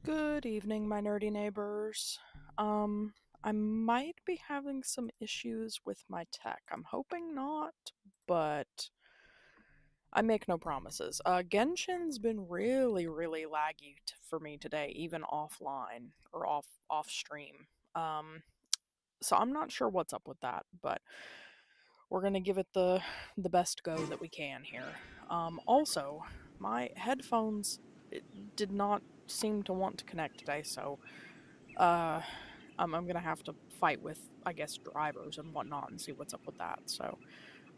Good evening, my nerdy neighbors. I might be having some issues with my tech. I'm hoping not, but I make no promises. Genshin's been really laggy for me today, even offline or off stream. Um, so I'm not sure what's up with that, but we're gonna give it the best go that we can here. Also, my headphones did not seem to want to connect today, so uh I'm gonna have to fight with, I guess, drivers and whatnot and see what's up with that. So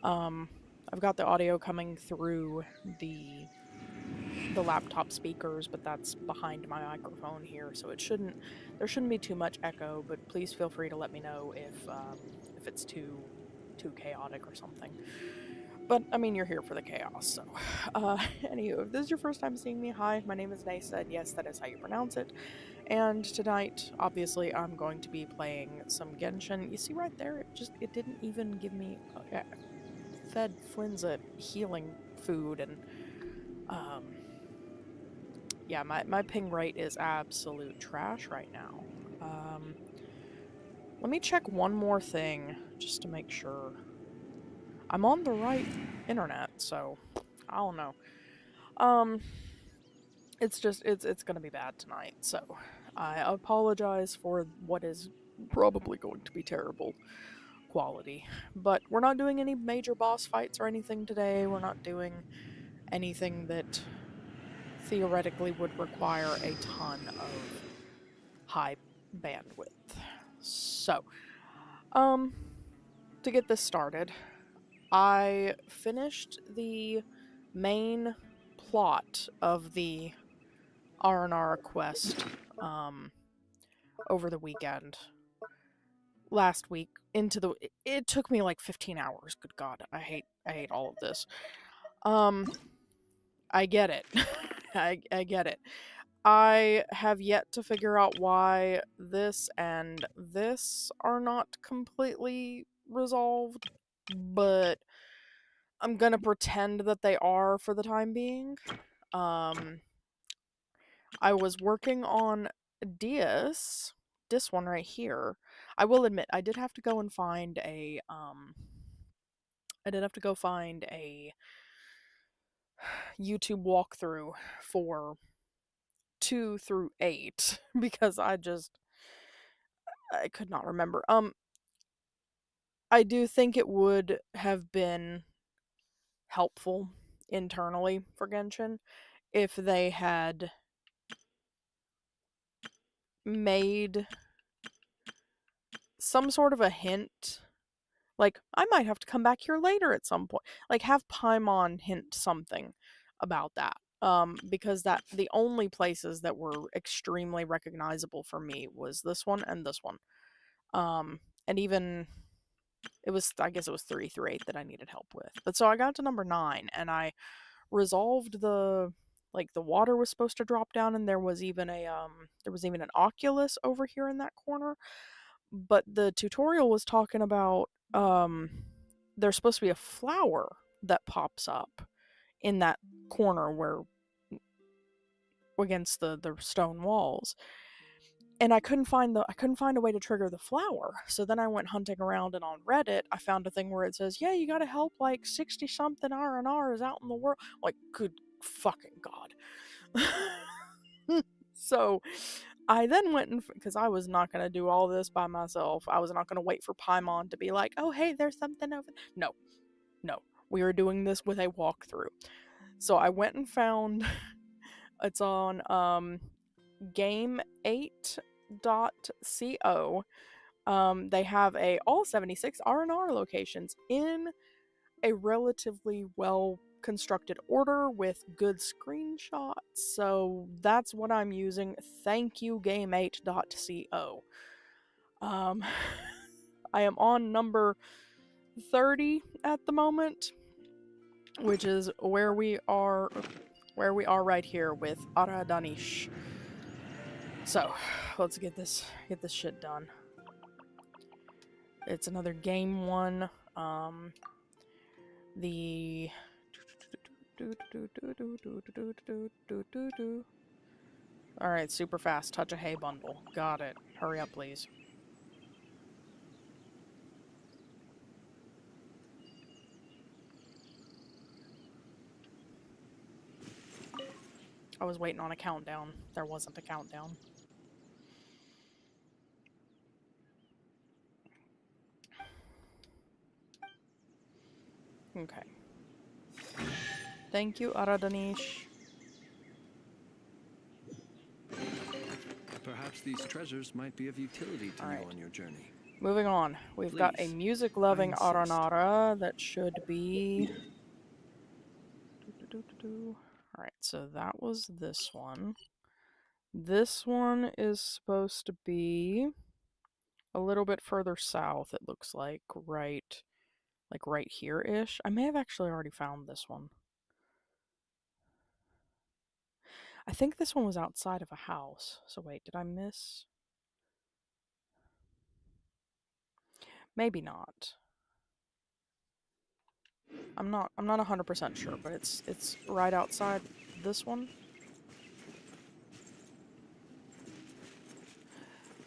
um I've got the audio coming through the laptop speakers, but that's behind my microphone here, so there shouldn't be too much echo. But please feel free to let me know if it's too chaotic or something. But I mean, you're here for the chaos, so. Anywho, if this is your first time seeing me, hi, my name is Neysa, and yes, that is how you pronounce it. And tonight, obviously, I'm going to be playing some Genshin. You see right there, it didn't even give me fed Flinza healing food, and um yeah, my ping rate is absolute trash right now. Let me check one more thing just to make sure I'm on the right internet, so I don't know. Um it's gonna be bad tonight, so I apologize for what is probably going to be terrible quality. But we're not doing any major boss fights or anything today. We're not doing anything that theoretically would require a ton of high bandwidth. So, um, to get this started, I finished the main plot of the Aranara quest over the weekend. Last week into the it took me like 15 hours. Good god. I hate all of this. Um I get it. I get it. I have yet to figure out why this and this are not completely resolved, but I'm gonna pretend that they are for the time being. Um, I was working on this one right here. I will admit, I did have to go and find I did have to go find a YouTube walkthrough for 2 through 8 because I could not remember. I do think it would have been helpful internally for Genshin if they had made some sort of a hint. Like, I might have to come back here later at some point. Like, have Paimon hint something about that. Because the only places that were extremely recognizable for me was this one and this one. And even I guess it was 3 through 8 that I needed help with. But so I got to number 9 and I resolved the water was supposed to drop down, and there was even an oculus over here in that corner. But the tutorial was talking about there's supposed to be a flower that pops up in that corner where against the stone walls. And I couldn't find a way to trigger the flower. So then I went hunting around, and on Reddit I found a thing where it says, "Yeah, you got to help like 60 something R&Rs out in the world." Like, good fucking god. So I then went and because I was not going to do all this by myself. I was not going to wait for Paimon to be like, "Oh, hey, there's something over there." No. No. We are doing this with a walkthrough. So I went and found it's on game8.co. They have all 76 R&R locations in a relatively well constructed order with good screenshots. So that's what I'm using. Thank you, game8.co. Um, I am on number 30 at the moment, which is where we are right here with Aradanish. So let's get this shit done. It's another game 1. The Alright, super fast. Touch a hay bundle. Got it. Hurry up, please. I was waiting on a countdown. There wasn't a countdown. Okay. Thank you, Aradanish. Perhaps these treasures might be of utility to you on your journey. Moving on. We've got a music-loving Aranara that should be... Alright, so that was this one. This one is supposed to be a little bit further south, it looks like. Right here-ish. I may have actually already found this one. I think this one was outside of a house. So wait, did I miss? Maybe not. I'm not 100% sure, but it's right outside this one.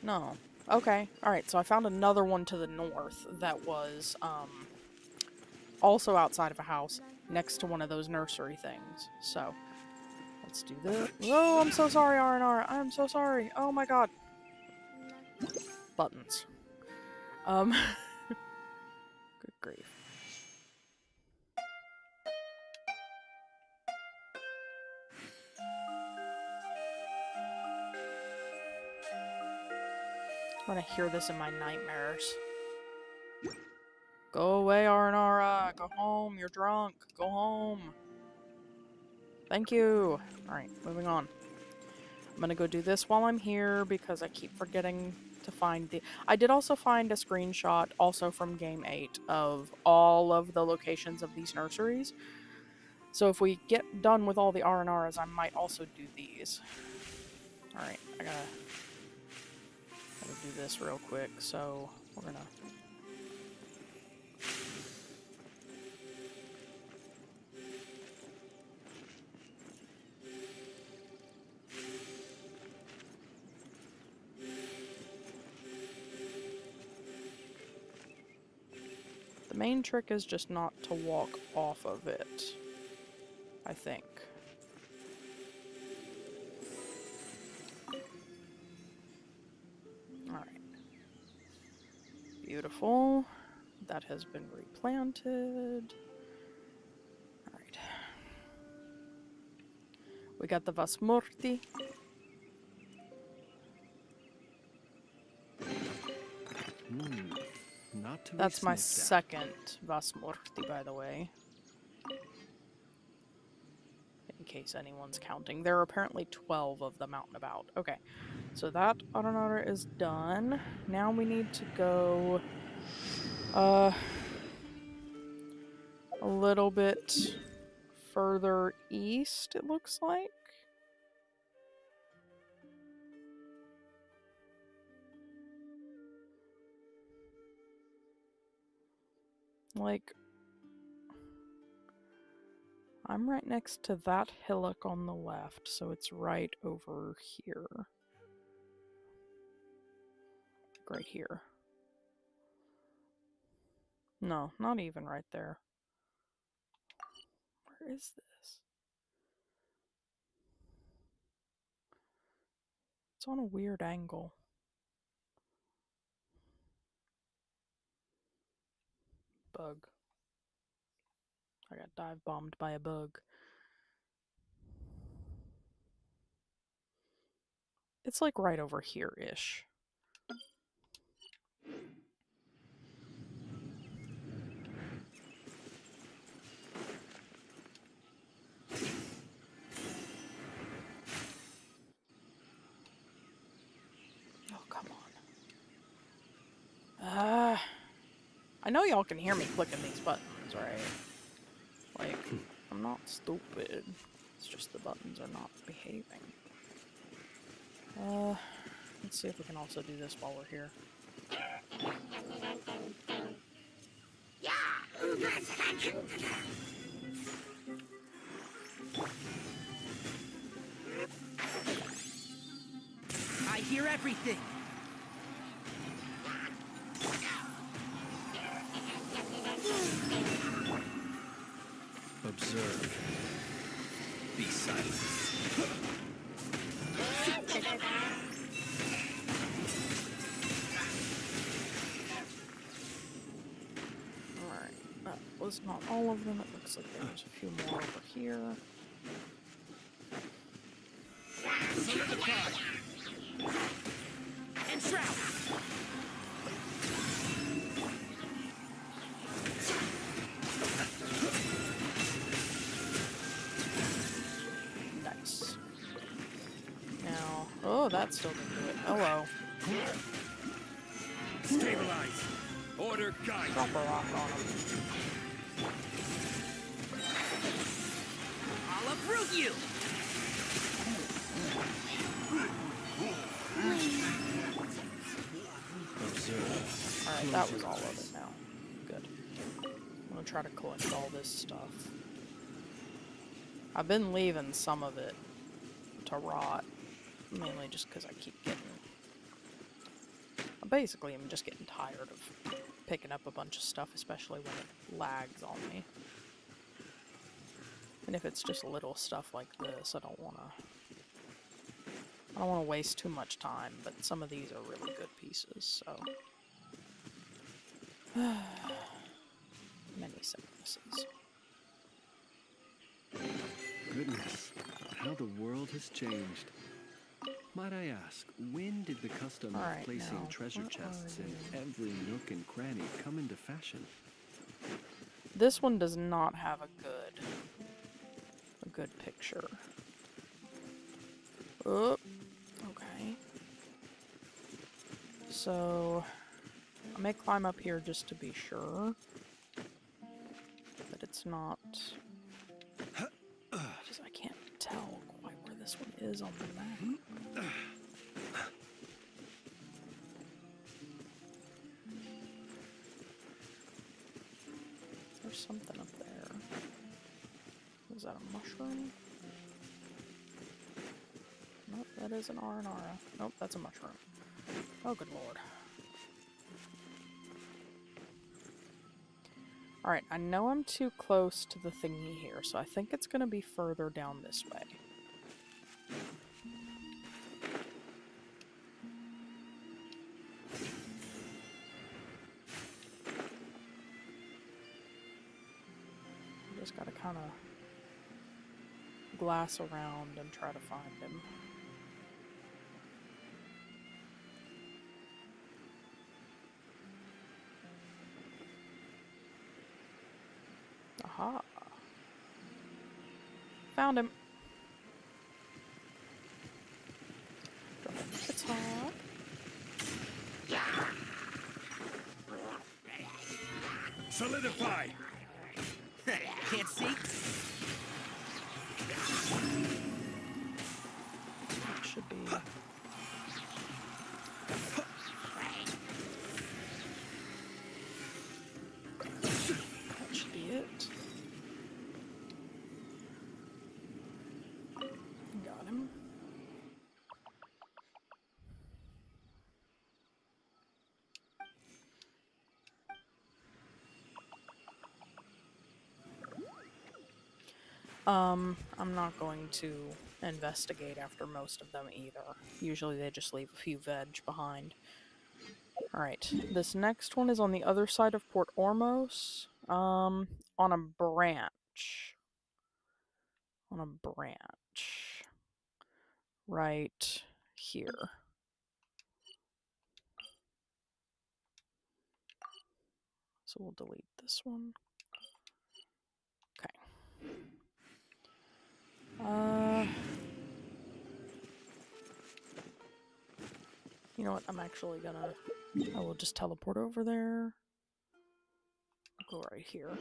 No. Okay. Alright, so I found another one to the north that was also outside of a house next to one of those nursery things. So let's do this. Oh, I'm so sorry, Aranara. I'm so sorry. Oh my god. Buttons. Good grief. I'm gonna hear this in my nightmares. Go away, Aranara. Go home. You're drunk. Go home. Thank you. Alright, moving on. I'm gonna go do this while I'm here because I keep forgetting to find the... I did also find a screenshot, also from Game 8, of all of the locations of these nurseries. So if we get done with all the Aranaras, I might also do these. Alright, I gotta do this real quick, so we're gonna... The main trick is just not to walk off of it, I think. Alright. Beautiful. That has been replanted. Alright. We got the Vasmurti. That's my second Vasmurti, by the way. In case anyone's counting. There are apparently 12 of them out and about. Okay, so that Aranara is done. Now we need to go a little bit further east, it looks like. Like, I'm right next to that hillock on the left, so it's right over here. Right here. No, not even right there. Where is this? It's on a weird angle. Bug. I got dive bombed by a bug. It's like right over here-ish. Oh, come on. I know y'all can hear me clicking these buttons, right? Like, I'm not stupid. It's just the buttons are not behaving. Let's see if we can also do this while we're here. hear everything. Observe. Be silent. Alright, that was not all of them. It looks like there's a few more over here. Solidify. And shroud. Nice. Now, oh, that still didn't do it. Hello. Stabilize. Order guide. Drop a rock on him. I'll uproot you. Observe. Alright, that was all of it now. Good. I'm gonna try to collect all this stuff. I've been leaving some of it to rot. Mainly just because I keep getting... Basically, I'm just getting tired of picking up a bunch of stuff, especially when it lags on me. And if it's just little stuff like this, I don't want to waste too much time, but some of these are really good pieces, so... Many sicknesses. Goodness, how the world has changed. Might I ask, when did the custom of placing treasure chests in every nook and cranny come into fashion? This one does not have a good picture. Oh, okay. So, I may climb up here just to be sure that it's not... I can't tell quite where this one is on the map. There's something up there. Is that a mushroom? Nope, that is an Aranara. Nope, that's a mushroom. Oh, good lord. Alright, I know I'm too close to the thingy here, so I think it's gonna be further down this way. Just gotta kind of glass around and try to find him. Aha. Found him. It's hot. Solidify. Can't see. That should be. That should be it. Got him. I'm not going to investigate after most of them either. Usually they just leave a few veg behind. Alright, this next one is on the other side of Port Ormos. On a branch. On a branch. Right here. So we'll delete this one. Okay. You know what? I'm actually gonna... I will just teleport over there. I'll go right here.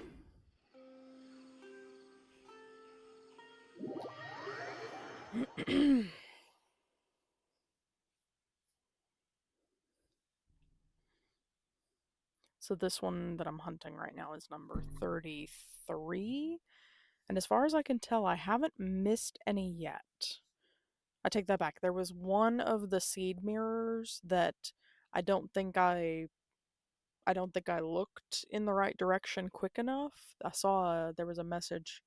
So this one that I'm hunting right now is number 33. And as far as I can tell, I haven't missed any yet. I take that back. There was one of the seed mirrors that I don't think I looked in the right direction quick enough. I saw there was a message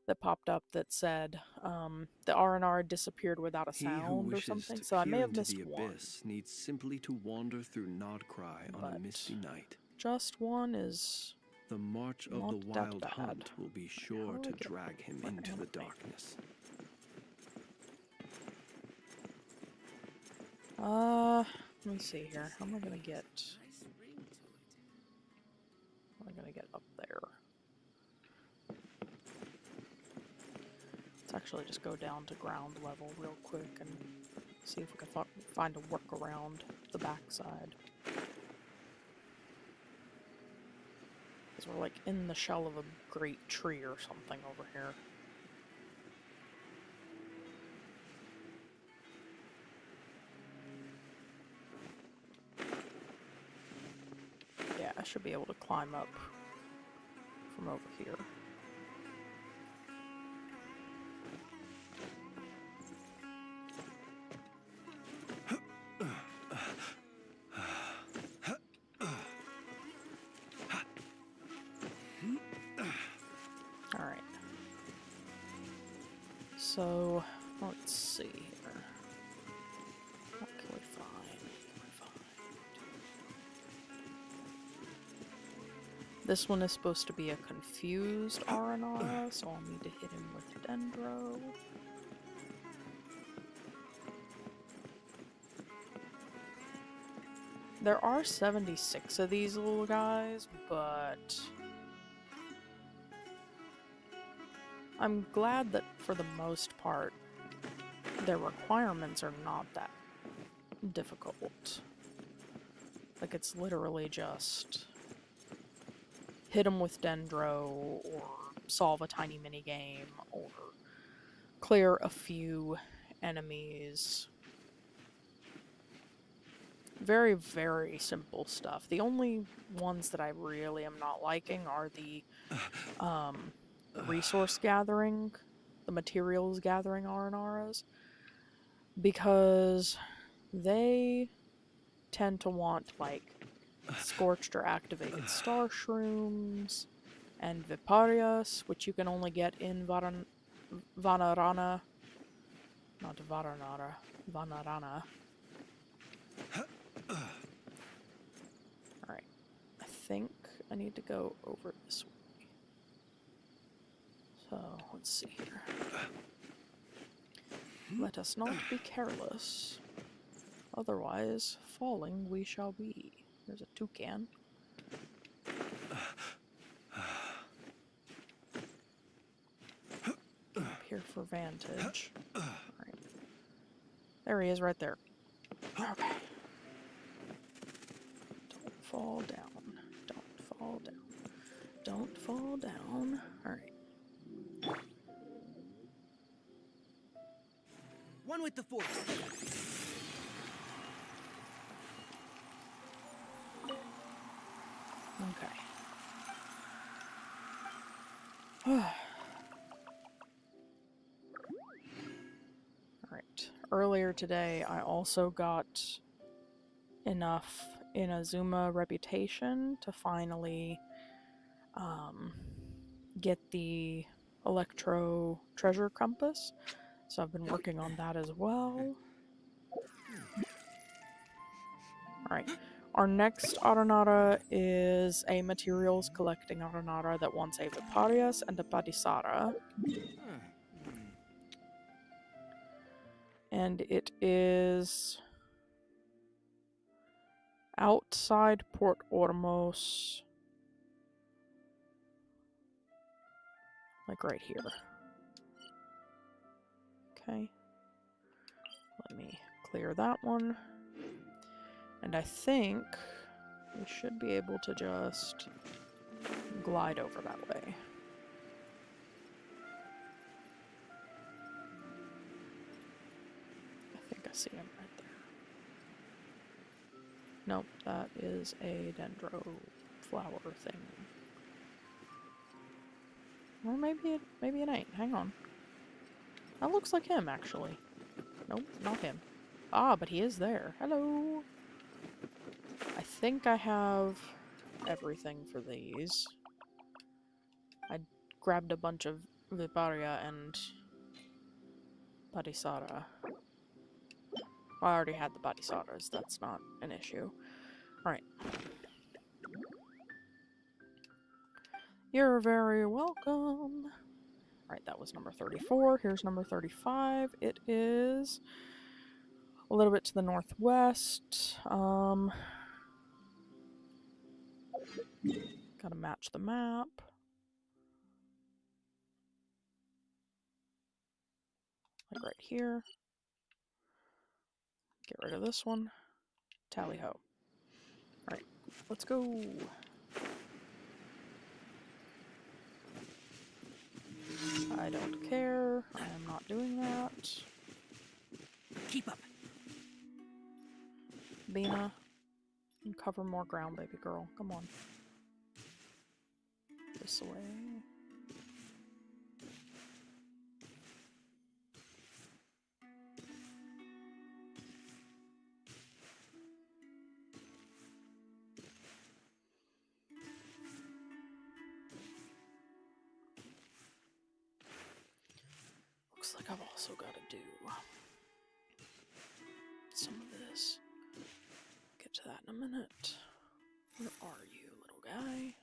that popped up that said the Aranara disappeared without a He who sound or wishes something, to so I may peer have into missed the one. abyss needs simply to wander through Nodcry on a But misty night. just one is The march of not the that wild bad. hunt will be sure How do to I get drag him my into the anime? darkness. Let me see here. How am I gonna get? How am I gonna get up there? Let's actually just go down to ground level real quick and see if we can find a workaround the backside. Because we're like in the shell of a great tree or something over here. Yeah, I should be able to climb up from over here. Alright. So, let's see here. What can we find? This one is supposed to be a confused Aranara, so I'll need to hit him with Dendro. There are 76 of these little guys, but I'm glad that for the most part their requirements are not that difficult. Like, it's literally just hit them with Dendro, or solve a tiny minigame, or clear a few enemies. Very, very simple stuff. The only ones that I really am not liking are the resource gathering, the materials gathering Aranaras, because they tend to want, like, scorched or activated star shrooms, and Viparias, which you can only get in Vanarana. Not Varanara, Vanarana. Alright. I think I need to go over this way. So, let's see here. Let us not be careless. Otherwise, falling we shall be. There's a toucan. Up here for vantage. Alright. There he is right there. Okay. Don't fall down. Don't fall down. Don't fall down. Alright. One with the force. Okay. Alright. Earlier today, I also got enough Inazuma reputation to finally get the Electro Treasure Compass. So I've been working on that as well. Alright. Our next Aranara is a materials collecting Aranara that wants a Viparias and a Padisara. And it is outside Port Ormos. Like right here. Okay. Let me clear that one. And I think we should be able to just glide over that way. I think I see him right there. Nope, that is a dendro flower thing. Or maybe it ain't. Hang on. That looks like him, actually. Nope, not him. Ah, but he is there. Hello! I think I have everything for these. I grabbed a bunch of Viparia and Padisara. Well, I already had the Padisaras, that's not an issue. Alright. You're very welcome! Alright, that was number 34. Here's number 35. It is a little bit to the northwest. Gotta match the map. Like right here. Get rid of this one. Tally ho. Alright, let's go. I don't care. I am not doing that. Keep up. Bina, cover more ground, baby girl. Come on. This way. Looks like I've also got to do some of this. Get to that in a minute. Where are you, little guy?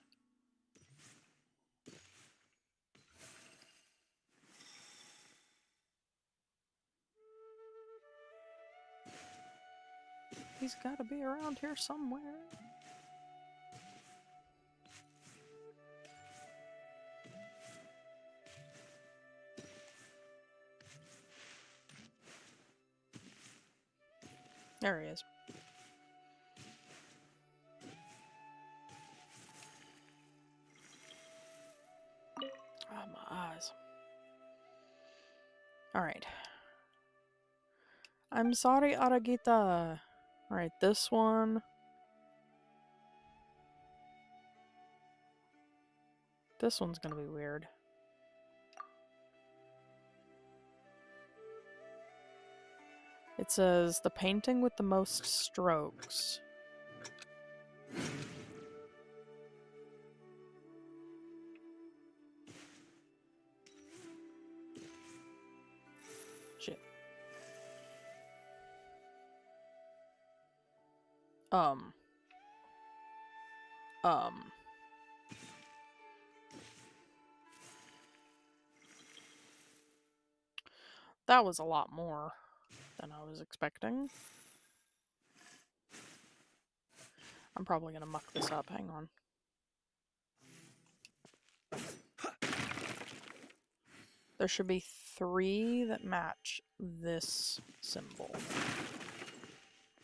He's got to be around here somewhere. There he is. Ah, my eyes. Alright. I'm sorry, Aragita. Alright, this one. This one's gonna be weird. It says, the painting with the most strokes. Shit. That was a lot more than I was expecting. I'm probably gonna muck this up. Hang on. There should be 3 that match this symbol.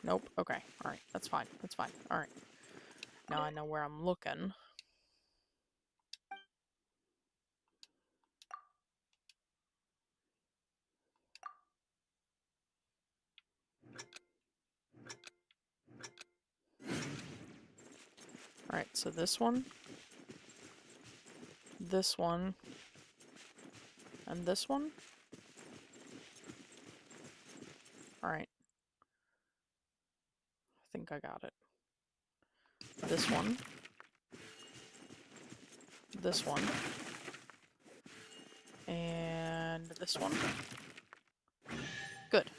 Nope. Okay. Alright. That's fine. That's fine. Alright. Now I know where I'm looking. Alright, so this one, and this one. Alright. I think I got it. This one, and this one. Good.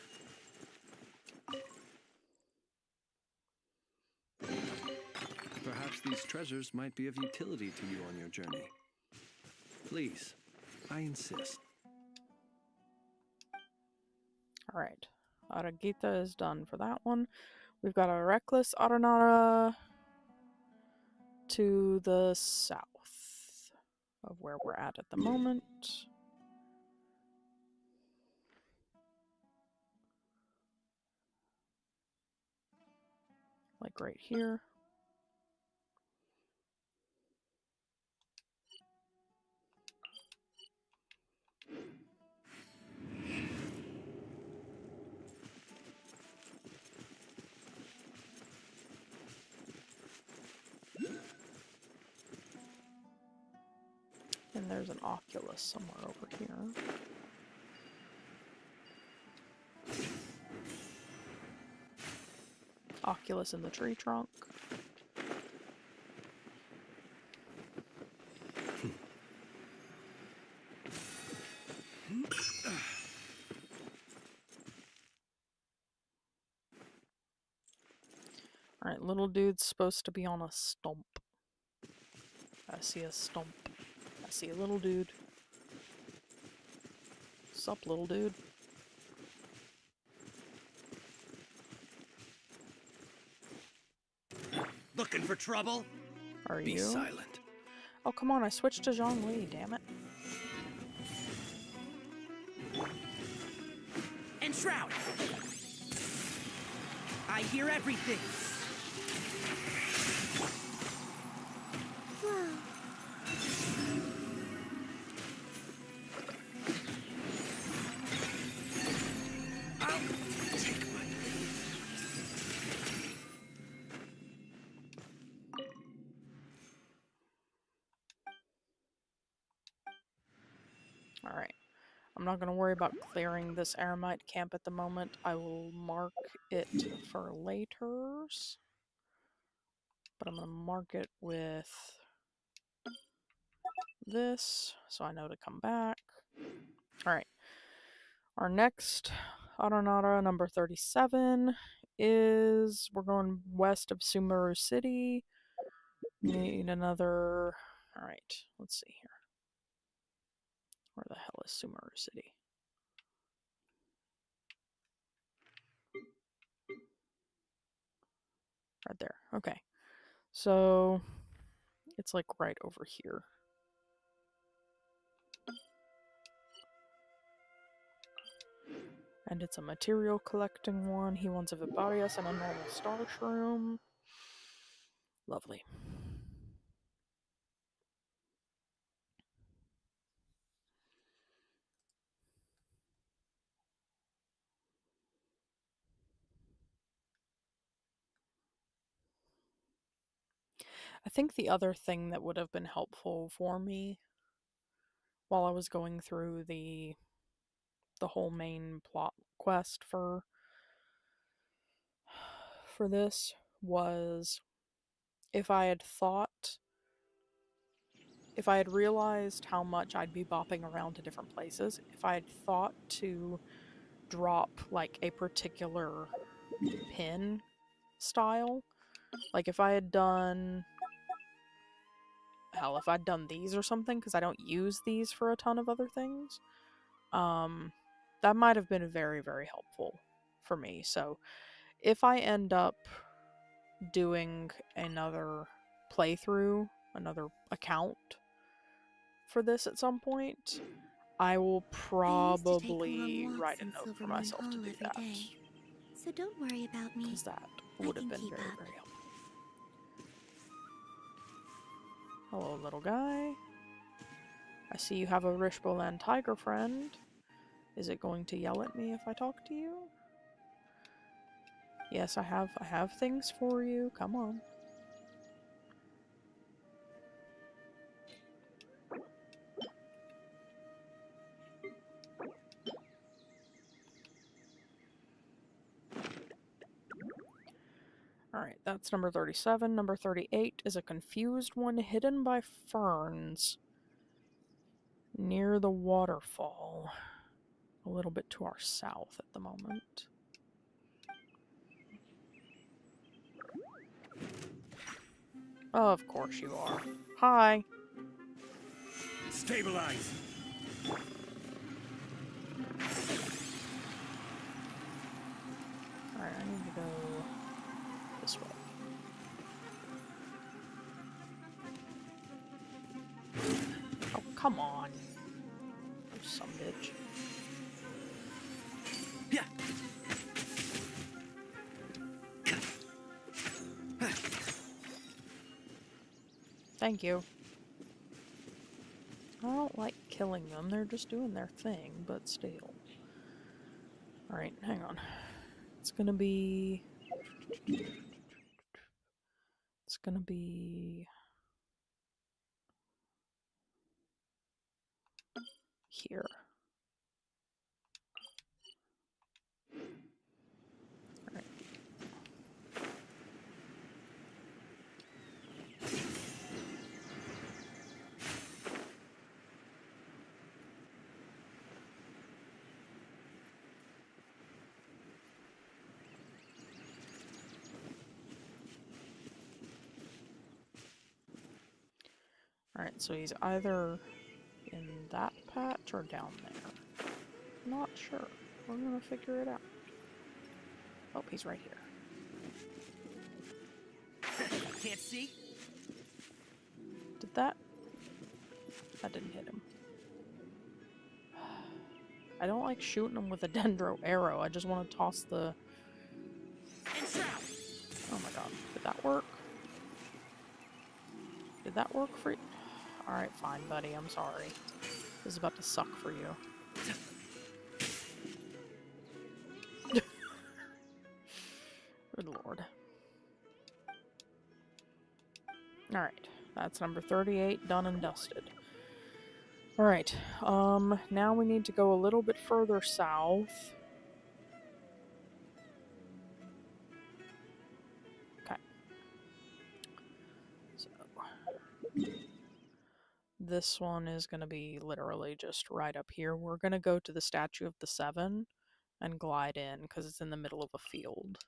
Perhaps these treasures might be of utility to you on your journey. Please, I insist. Alright. Aragita is done for that one. We've got a reckless Aranara to the south of where we're at the moment. Like right here. And there's an Oculus somewhere over here. Oculus in the tree trunk. Alright, little dude's supposed to be on a stump. I see a stump. I see a little dude. Sup, little dude? Looking for trouble? Are you? Be silent. Oh, come on, I switched to Zhongli, damn it. Enshroud! I hear everything! I'll take my leave. Alright. I'm not going to worry about clearing this Aramite camp at the moment. I will mark it for laters. But I'm going to mark it with this, so I know to come back. Alright. Our next Aranara, number 37, is... we're going west of Sumeru City. Need another... Alright, let's see here. Where the hell is Sumeru City? Right there. Okay. So, it's like right over here. And it's a material collecting one. He wants a Viparius and a normal star shroom. Lovely. I think the other thing that would have been helpful for me while I was going through the whole main plot quest for this was if I had realized how much I'd be bopping around to different places, if I had thought to drop like a particular pin style, like if I had done, hell, if I'd done these or something, because I don't use these for a ton of other things, that might have been very, very helpful for me. So if I end up doing another playthrough, another account for this at some point, I will probably write a note for myself to do that. So don't worry about me. Because that would have been very, very helpful. Hello, little guy. I see you have a Rishboland tiger friend. Is it going to yell at me if I talk to you? Yes, I have things for you. Come on. Alright, that's number 37. Number 38 is a confused one hidden by ferns near the waterfall. A little bit to our south at the moment. Of course you are. Hi. Stabilize! Alright, I need to go this way. Oh, come on. You some bitch. Yeah. Thank you. I don't like killing them, they're just doing their thing, but still. Alright, hang on. It's gonna be here. Alright. Alright, so he's either in that patch or down there. Not sure. We're gonna figure it out. Oh, he's right here. Can't see? Did that? That didn't hit him. I don't like shooting him with a dendro arrow. I just want to toss the... And shroud! Oh my god. Did that work? Did that work for you? Alright, fine, buddy. I'm sorry. This is about to suck for you. Good lord. Alright. That's number 38, done and dusted. Alright, now we need to go a little bit further south. Okay. So, this one is going to be literally just right up here. We're going to go to the Statue of the Seven and glide in, because it's in the middle of a field.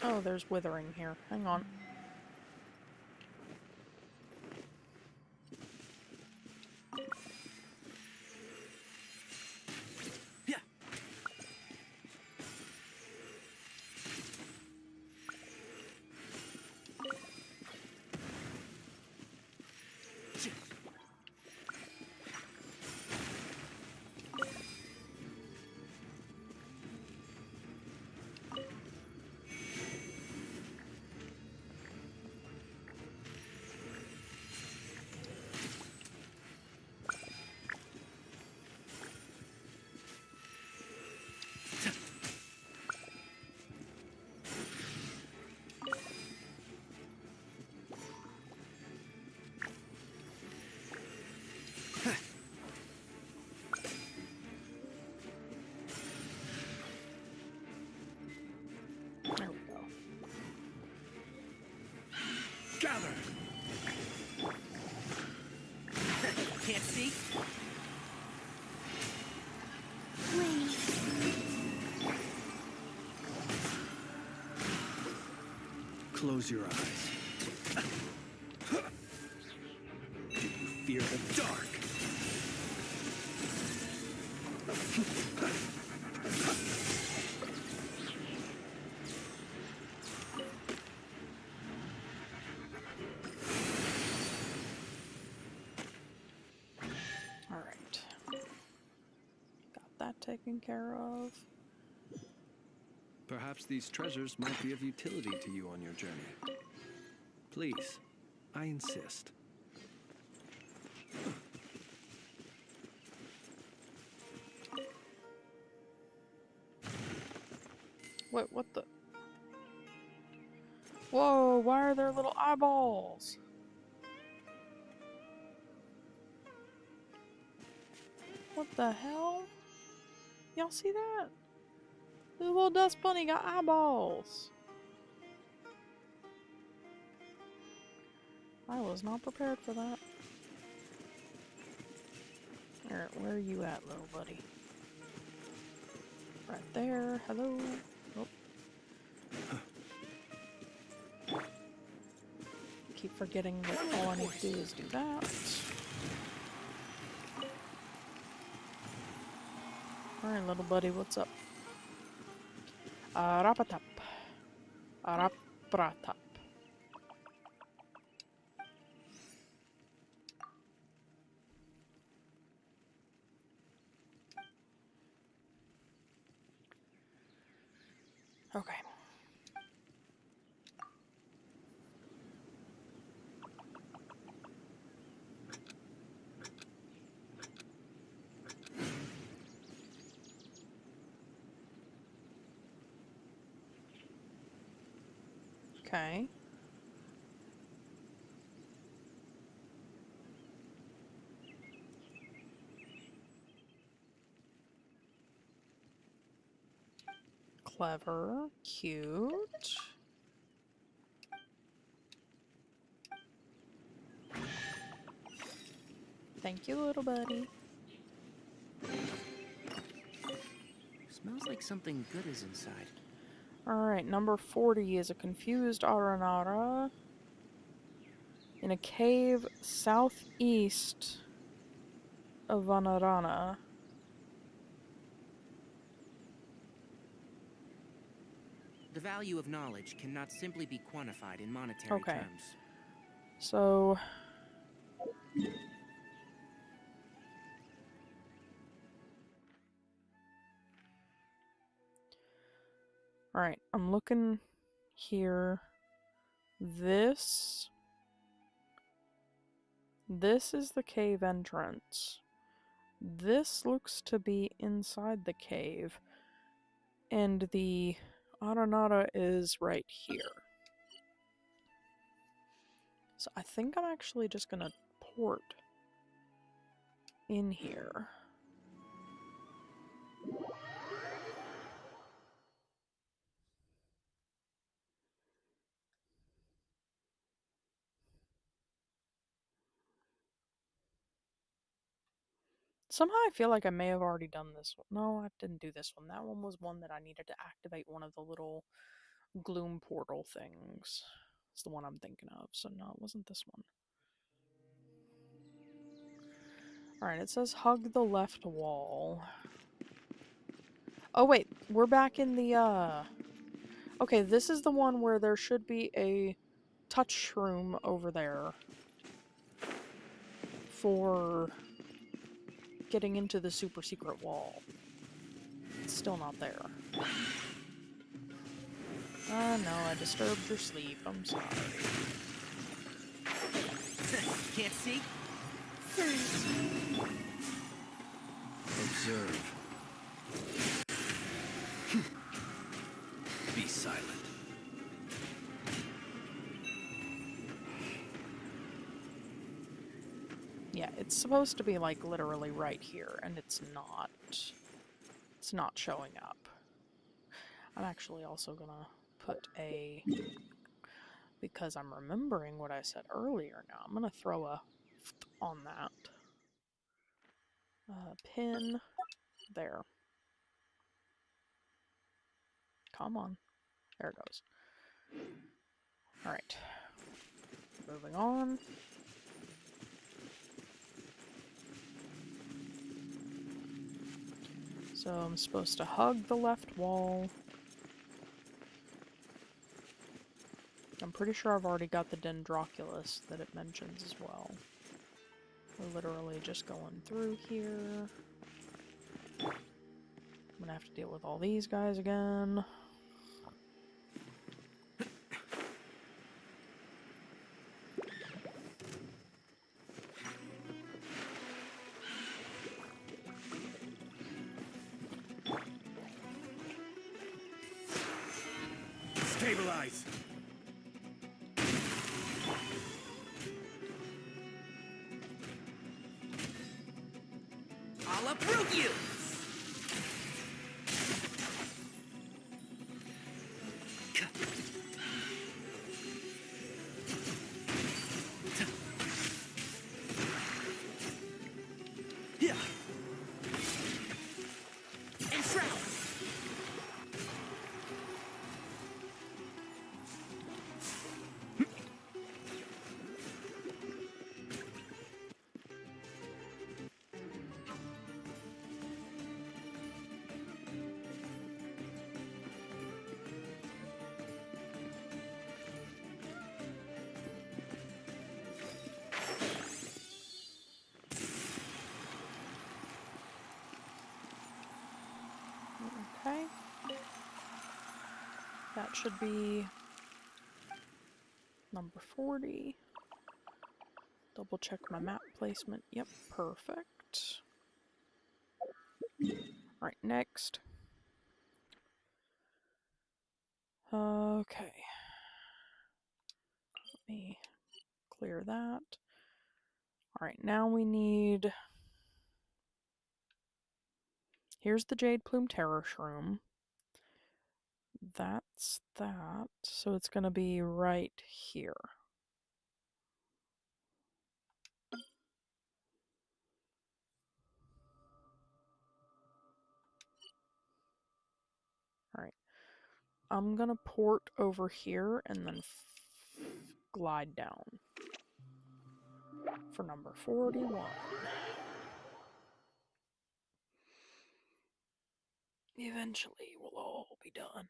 Oh, there's withering here. Hang on. Yeah. There we go. Gather! Can't see? Wait. Close your eyes. Do you fear the dark? Alright. Got that taken care of. Perhaps these treasures might be of utility to you on your journey. Please, I insist. Wait, what the? Whoa, why are there little eyeballs? What the hell? Y'all see that? The little dust bunny got eyeballs. I was not prepared for that. Alright, where are you at, little buddy? Right there. Hello. Oh. Keep forgetting that all I need to do is do that. Alright, little buddy, what's up? Arapatap. Arapratap. Okay. Okay. Clever. Cute. Thank you, little buddy. Smells like something good is inside. Alright, number 40 is a confused Aranara in a cave southeast of Vanarana. The value of knowledge cannot simply be quantified in monetary terms. So... Alright, I'm looking here. This is the cave entrance. This looks to be inside the cave. And the Aranara is right here. So I think I'm actually just gonna port in here. Somehow I feel like I may have already done this one. No, I didn't do this one. That one was one that I needed to activate one of the little gloom portal things. It's the one I'm thinking of. So no, it wasn't this one. Alright, it says hug the left wall. Oh wait, we're back in the, Okay, this is the one where there should be a touch shroom over there for getting into the super secret wall. It's still not there. No, I disturbed your sleep. I'm sorry. Can't see? Observe. Be silent. Yeah, it's supposed to be like literally right here, and it's not. It's not showing up. I'm actually also gonna put a... Because I'm remembering what I said earlier now, I'm gonna throw a on that. Pin there. Come on. There it goes. Alright. Moving on. So I'm supposed to hug the left wall. I'm pretty sure I've already got the Dendroculus that it mentions as well. We're literally just going through here. I'm gonna have to deal with all these guys again. Stabilize! I'll uproot you! Okay. That should be number 40. Double check my map placement. Yep, perfect. Alright, next. Okay. Let me clear that. Alright, now we need... Here's the Jade Plume Terror Shroom. that's that. So it's going to be right here. Alright. I'm going to port over here and then glide down for number 41. Eventually, we'll all be done.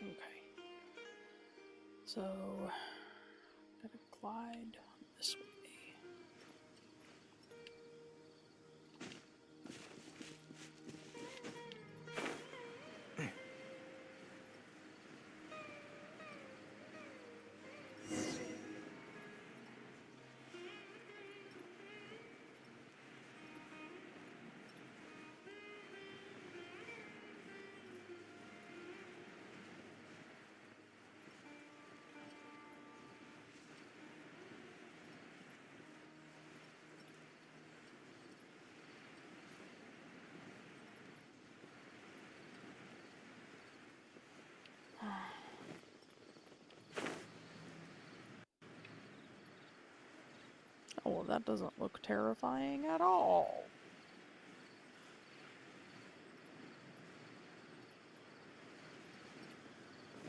Okay. So, gotta glide this way. Oh, well, that doesn't look terrifying at all.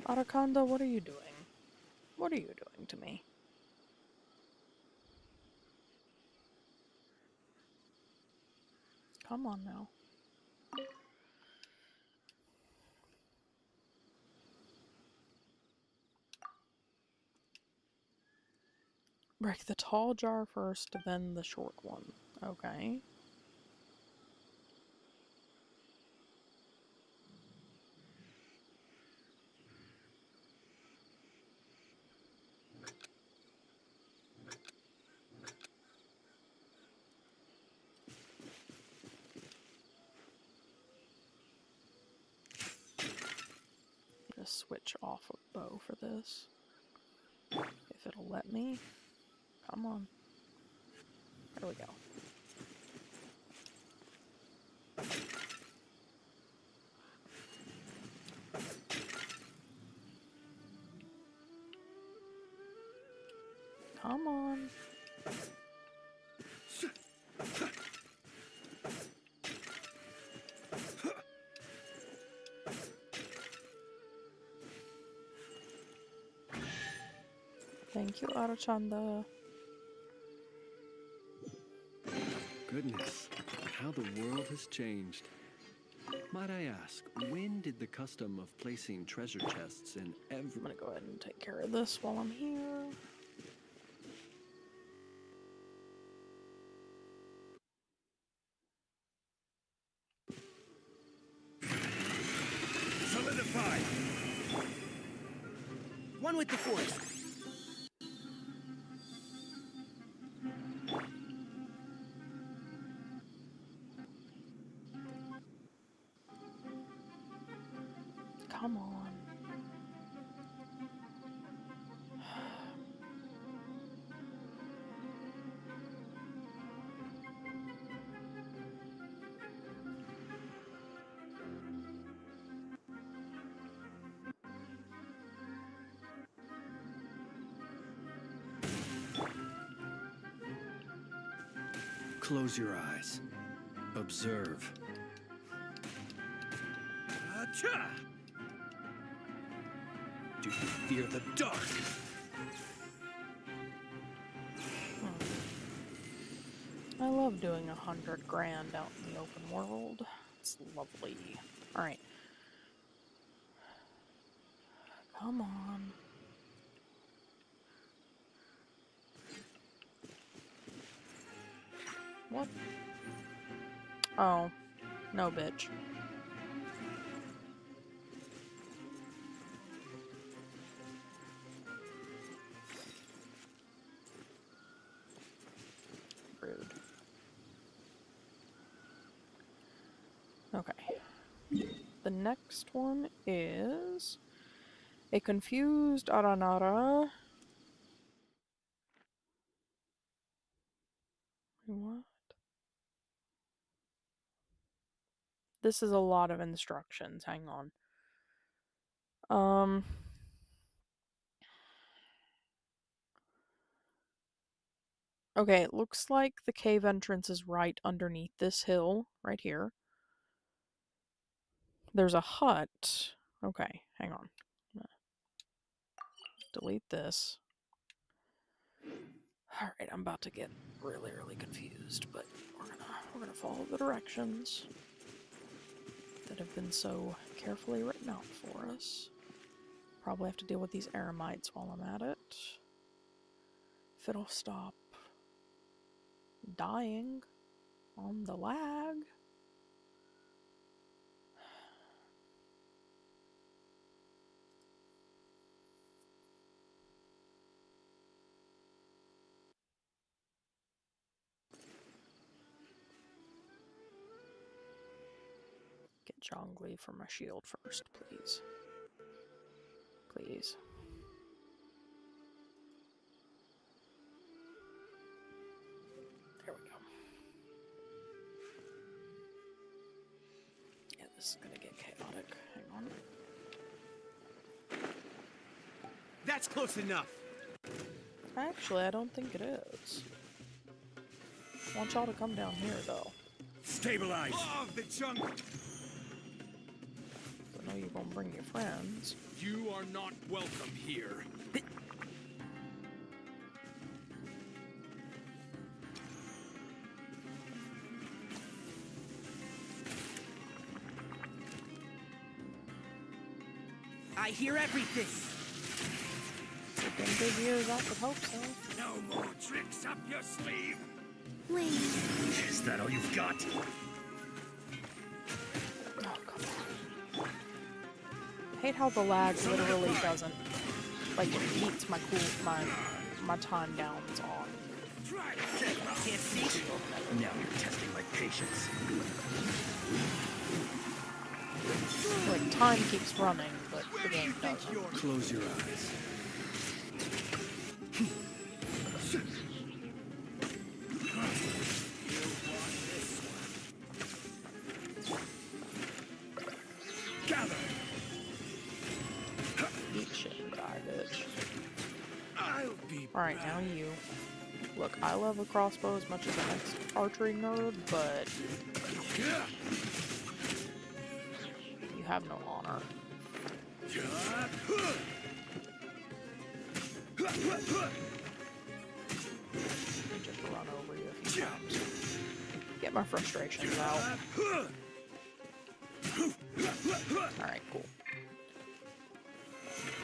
Arakanda, what are you doing? What are you doing to me? Come on now. Break the tall jar first, then the short one. Okay. Just switch off a bow for this. If it'll let me. Come on. There we go. Come on. Thank you, Arachanda. Goodness, how the world has changed. Might I ask, when did the custom of placing treasure chests in every... I'm gonna go ahead and take care of this while I'm here. Solidify! One with the force. Come on. Close your eyes. Observe. Acha! Do you fear the dark? I love doing 100 grand out in the open world. It's lovely. Alright. Come on. What? Oh, no, bitch. Rude. Okay. The next one is a confused Aranara. What? This is a lot of instructions. Hang on. Okay, it looks like the cave entrance is right underneath this hill, right here. There's a hut. Okay, hang on. Delete this. Alright, I'm about to get really, really confused, but we're gonna follow the directions that have been so carefully written out for us. Probably have to deal with these eremites while I'm at it. If it'll stop dying on the lag. Get Zhongli for my shield first, please. Please. There we go. Yeah, this is gonna get chaotic. Hang on. That's close enough. Actually, I don't think it is. I want y'all to come down here, though. Stabilize. Of the jungle. I know you're gonna bring your friends. You are not welcome here. I hear everything. Been big years, I would hope so. No more tricks up your sleeve. Wait. Is that all you've got? Oh, come on. I hate how the lag literally doesn't, like, it beats my my time downs on. Can't see. Now you're testing my patience. Like, time keeps running, but the game doesn't. Close your eyes. Gather. Eat shit and die, bitch. I'll be Alright, now you. Look, I love a crossbow as much as the next archery nerd, but you have no honor. I just run over you a few times. Get my frustrations out. Alright, cool.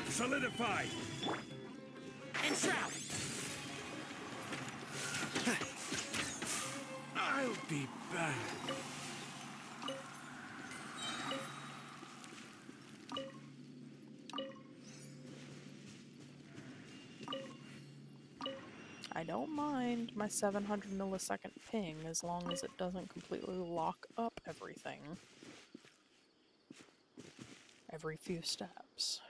Solidify. Enshroud. I'll be back. I don't mind my 700 millisecond ping as long as it doesn't completely lock up everything every few steps.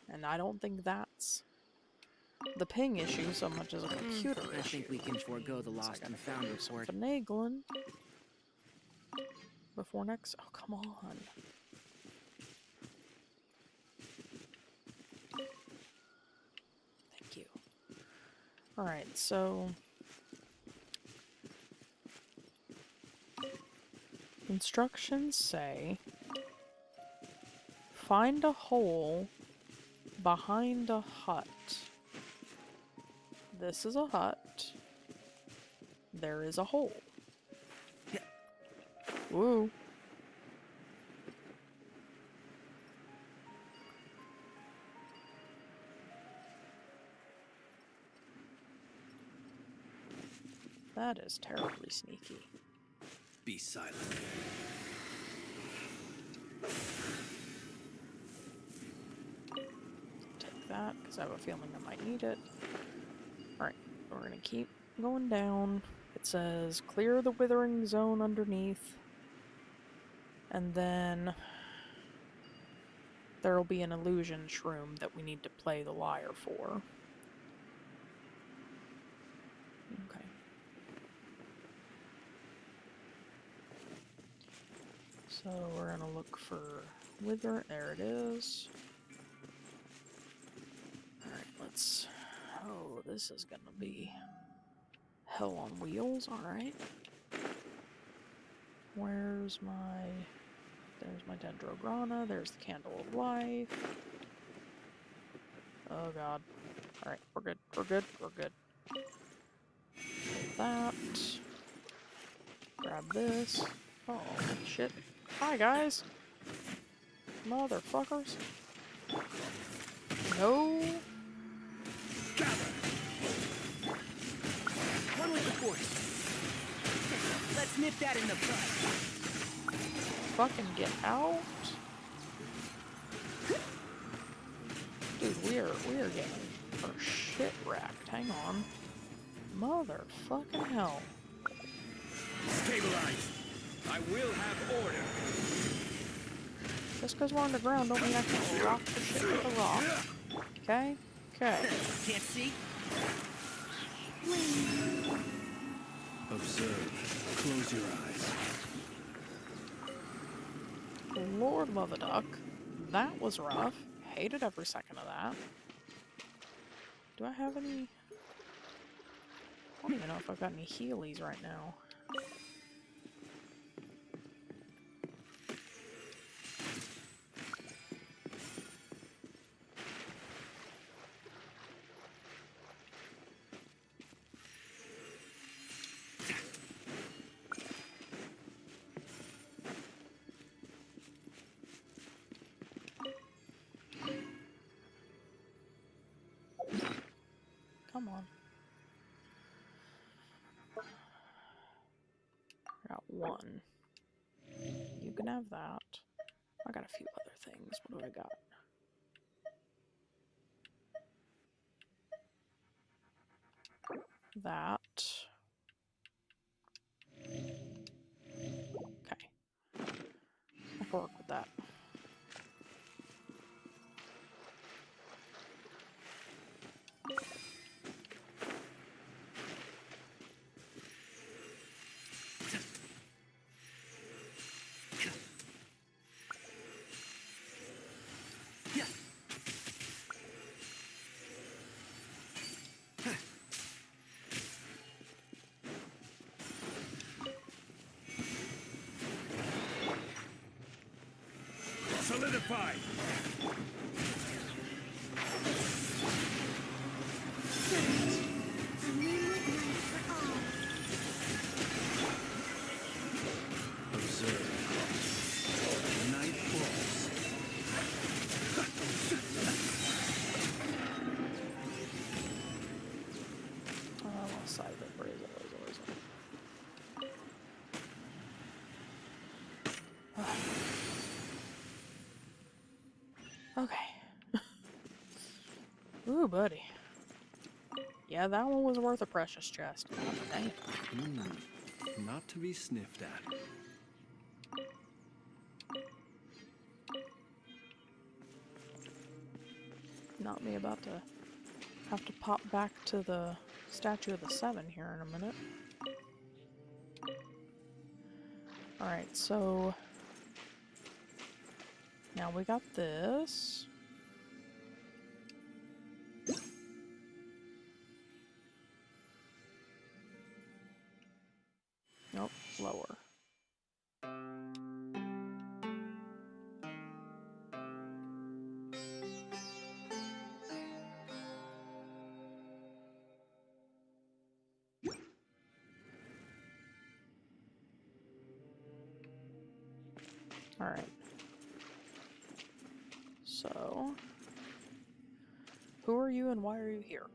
And I don't think that's the ping issue so much as a computer issue. I think we can forego the lost and found report. Finagling before next. Oh, come on. Thank you. Alright, so instructions say find a hole behind a hut. This is a hut. There is a hole. Woo. That is terribly sneaky. Be silent. Take that, because I have a feeling I might need it. Alright, we're gonna keep going down. It says, clear the withering zone underneath. And then there'll be an illusion shroom that we need to play the lyre for. Okay. So we're gonna look for wither. There it is. Alright, let's... Oh, this is gonna be hell on wheels. Alright. Where's my... There's my Dendrograna. There's the Candle of Life. Oh god. Alright, we're good. We're good. We're good. Take that. Grab this. Oh, shit. Hi, guys. Motherfuckers. No. Gather. One with the force. Let's nip that in the bud. Fucking get out. Dude, we are getting our shit racked. Hang on. Motherfucking hell. Stabilize. I will have order. Just because we're underground don't mean I can rock the shit with a rock. Okay? Okay. Can't see? Observe. Close your eyes. Lord love a duck. That was rough. Hated every second of that. Do I have any... I don't even know if I've got any healies right now. Come on. I got one. You can have that. I got a few other things. What do I got? That. Okay. I can work with that. Solidify. Observe. Night falls. Oh, I want to side of it. Where is it? Where is it? Where is it? Okay. Ooh, buddy. Yeah, that one was worth a precious chest. God damn. Not to be sniffed at. Not me about to have to pop back to the Statue of the Seven here in a minute. Alright, so... Now we got this. Nope, lower. Alright. So... Who are you and why are you here?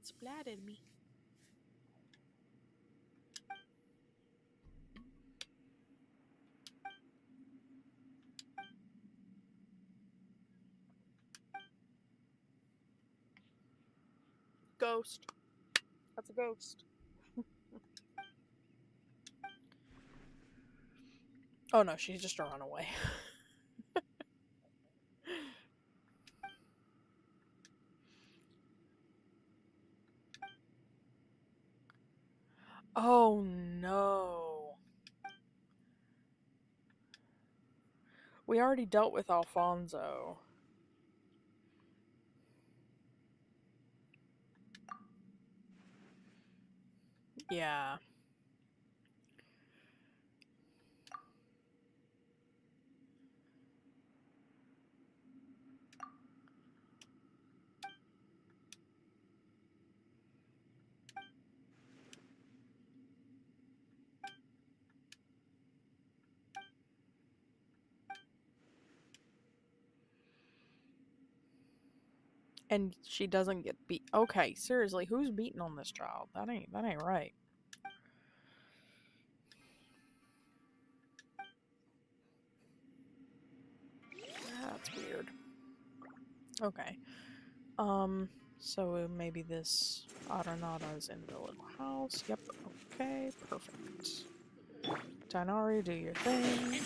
splattered me. Ghost. That's a ghost. Oh no, she's just a runaway. Oh no. We already dealt with Alfonso. Yeah. And she doesn't get beat. Okay, seriously, who's beating on this child? That ain't right. That's weird. Okay. So maybe this Aranara's in Village House. Yep. Okay, perfect. Tainari, do your thing.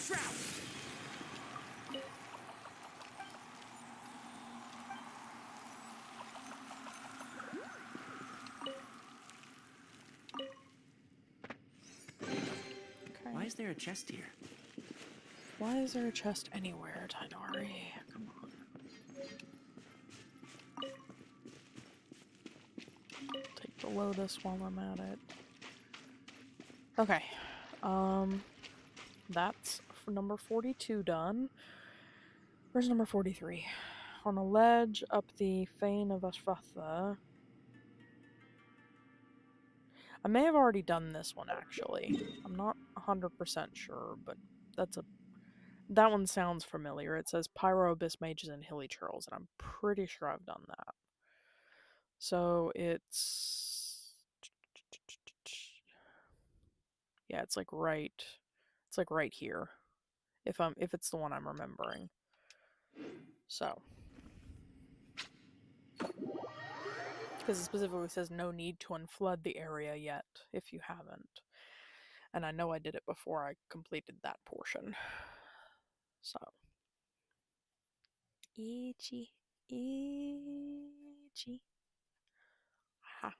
Okay. Why is there a chest here? Why is there a chest anywhere, Tainari? Come on. Take the Lotus while I'm at it. Okay. That's number 42 done. Where's number 43? On a ledge up the Fane of Ashvatha. I may have already done this one, actually. I'm not 100% sure, but that one sounds familiar. It says Pyro Abyss Mages and Hilly Churls, and I'm pretty sure I've done that. So it's... Yeah, it's like right here. If it's the one I'm remembering. So, because it specifically says no need to unflood the area yet if you haven't. And I know I did it before I completed that portion. So, itchy. Aha.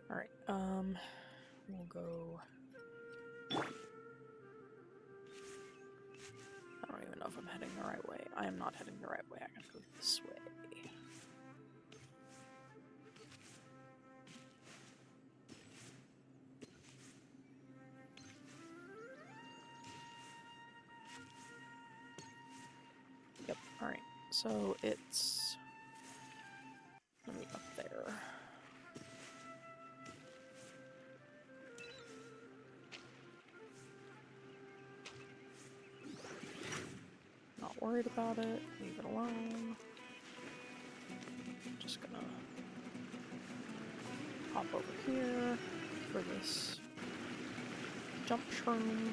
Alright, we'll go... I don't even know if I'm heading the right way. I am not heading the right way. I gotta go this way. Yep, alright. So it's... Let me up there. Not worried about it. Leave it alone. Just gonna hop over here for this jump shroom.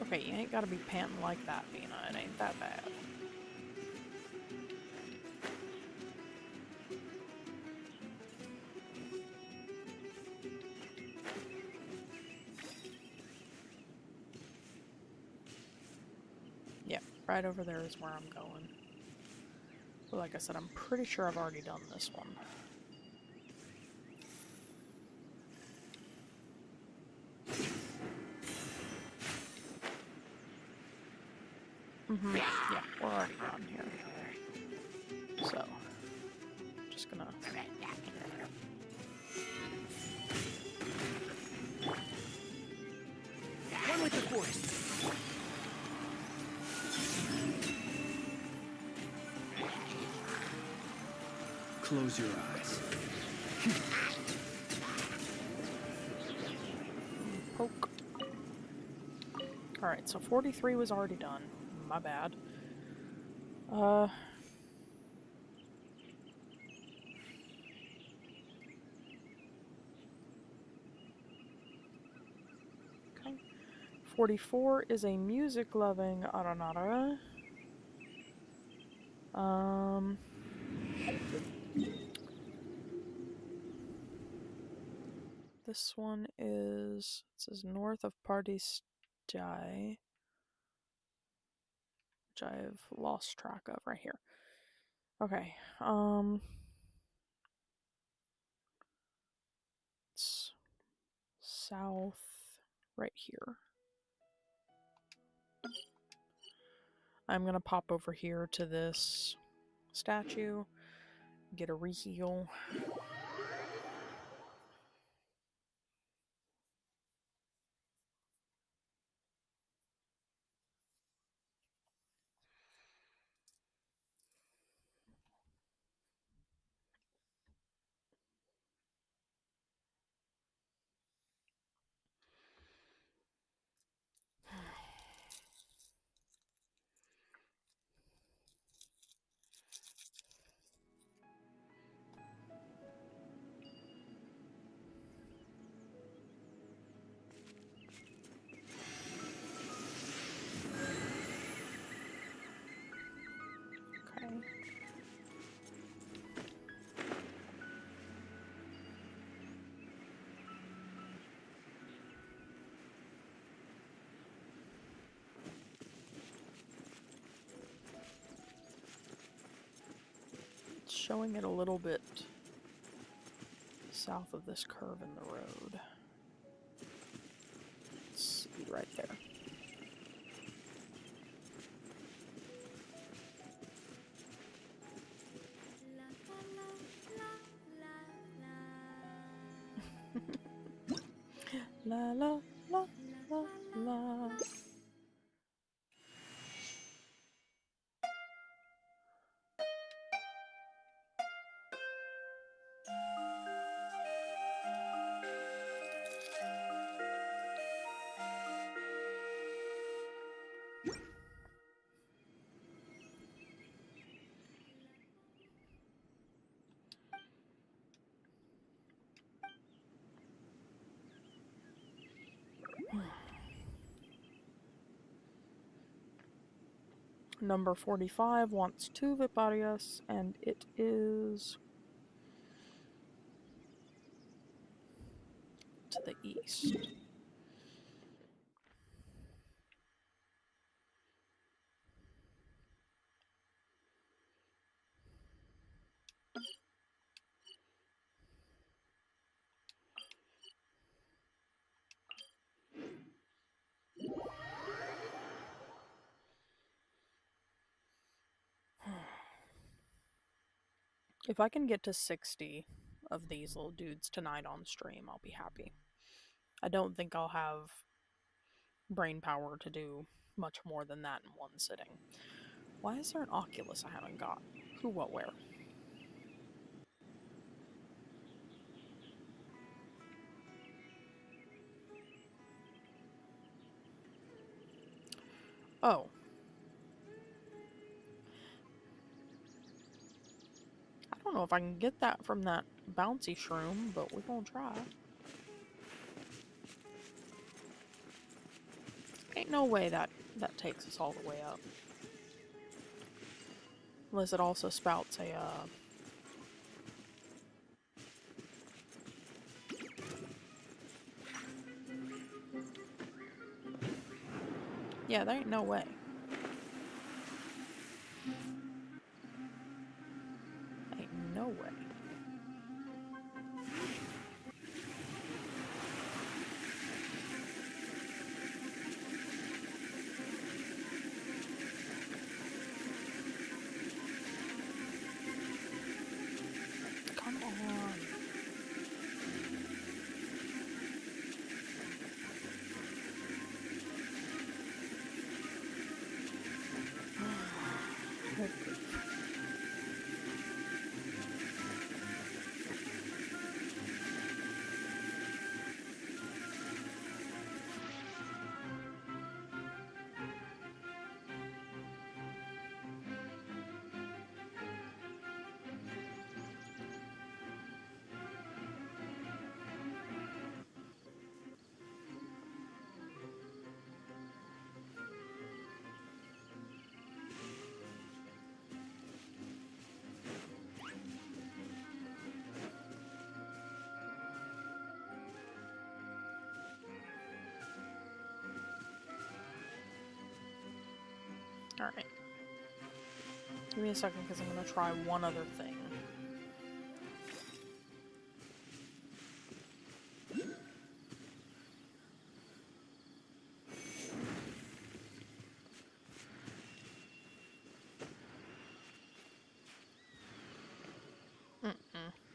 Okay, you ain't gotta be panting like that, Vina. It ain't that bad. Yeah, right over there is where I'm going. But like I said, I'm pretty sure I've already done this one. Yeah, we're already down here. So, just gonna Close your eyes. Poke. Alright, so 43 was already done. My bad. Okay. 44 is a music-loving Aranara. This one is, it says north of Pardistai, which I've lost track of right here. Okay, it's south right here. I'm gonna pop over here to this statue, get a reheal. Showing it a little bit south of this curve in the road. Let's see, right there. La la la la la. Number 45 wants 2 Viparias, and it is to the east. If I can get to 60 of these little dudes tonight on stream, I'll be happy. I don't think I'll have brain power to do much more than that in one sitting. Why is there an Oculus I haven't got? Who, what, where? Oh. I don't know if I can get that from that bouncy shroom, but we're gonna try. Ain't no way that takes us all the way up. Unless it also spouts a, yeah, there ain't no way. Ain't no way. Come on. Alright. Give me a second because I'm going to try one other thing.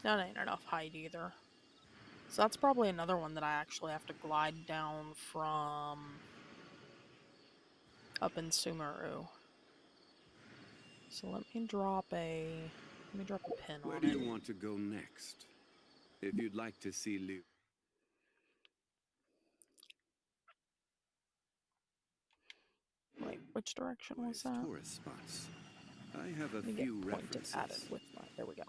That ain't enough height either. So that's probably another one that I actually have to glide down from up in Sumeru. So let me drop a pin on it. Where do you want to go next? If you'd like to see Liu. Wait, which direction was that? Tourist spots. I have a Let me few get pointed references. at it with my. There we go.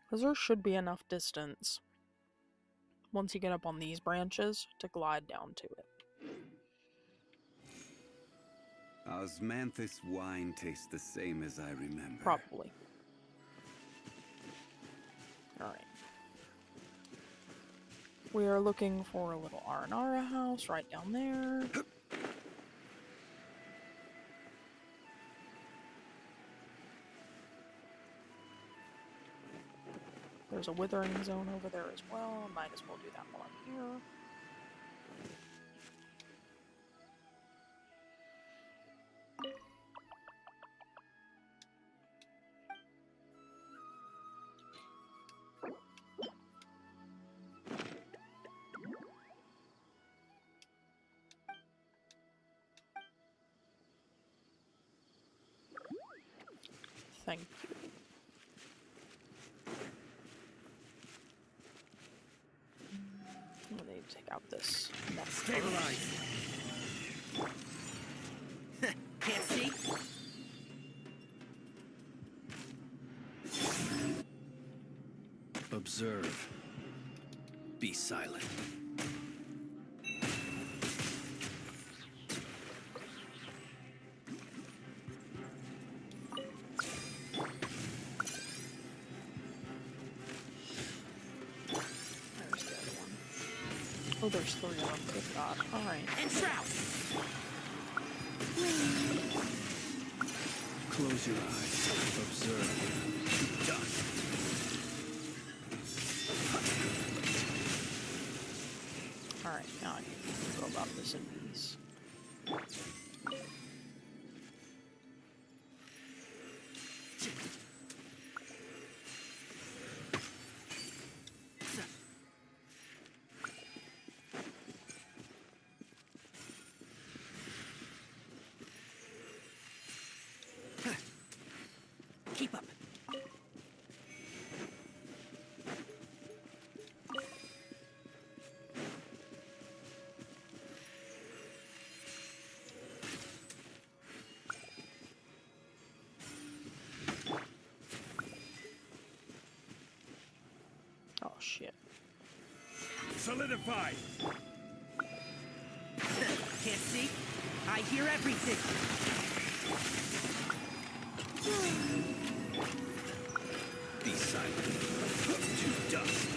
Because there should be enough distance once you get up on these branches to glide down to it. Osmanthus wine tastes the same as I remember. Probably. Alright. We are looking for a little Aranara house right down there. There's a withering zone over there as well. Might as well do that while I'm here. Thank you. I need to take out this. Stabilize. Can't see? Observe. Be silent. Oh, there's 3 of them. Good God. Alright. And trout. Close your eyes. Observe. Done. Alright, now I can go about this in peace. Keep up. Oh, shit. Solidify! Can't see? I hear everything. Be silent. To dust.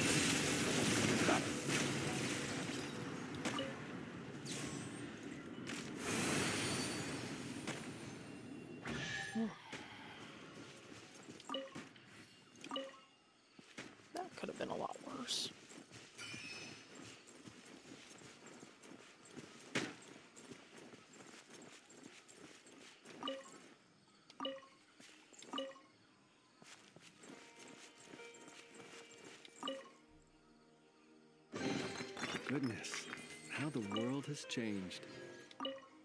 That could have been a lot worse. Goodness, how the world has changed.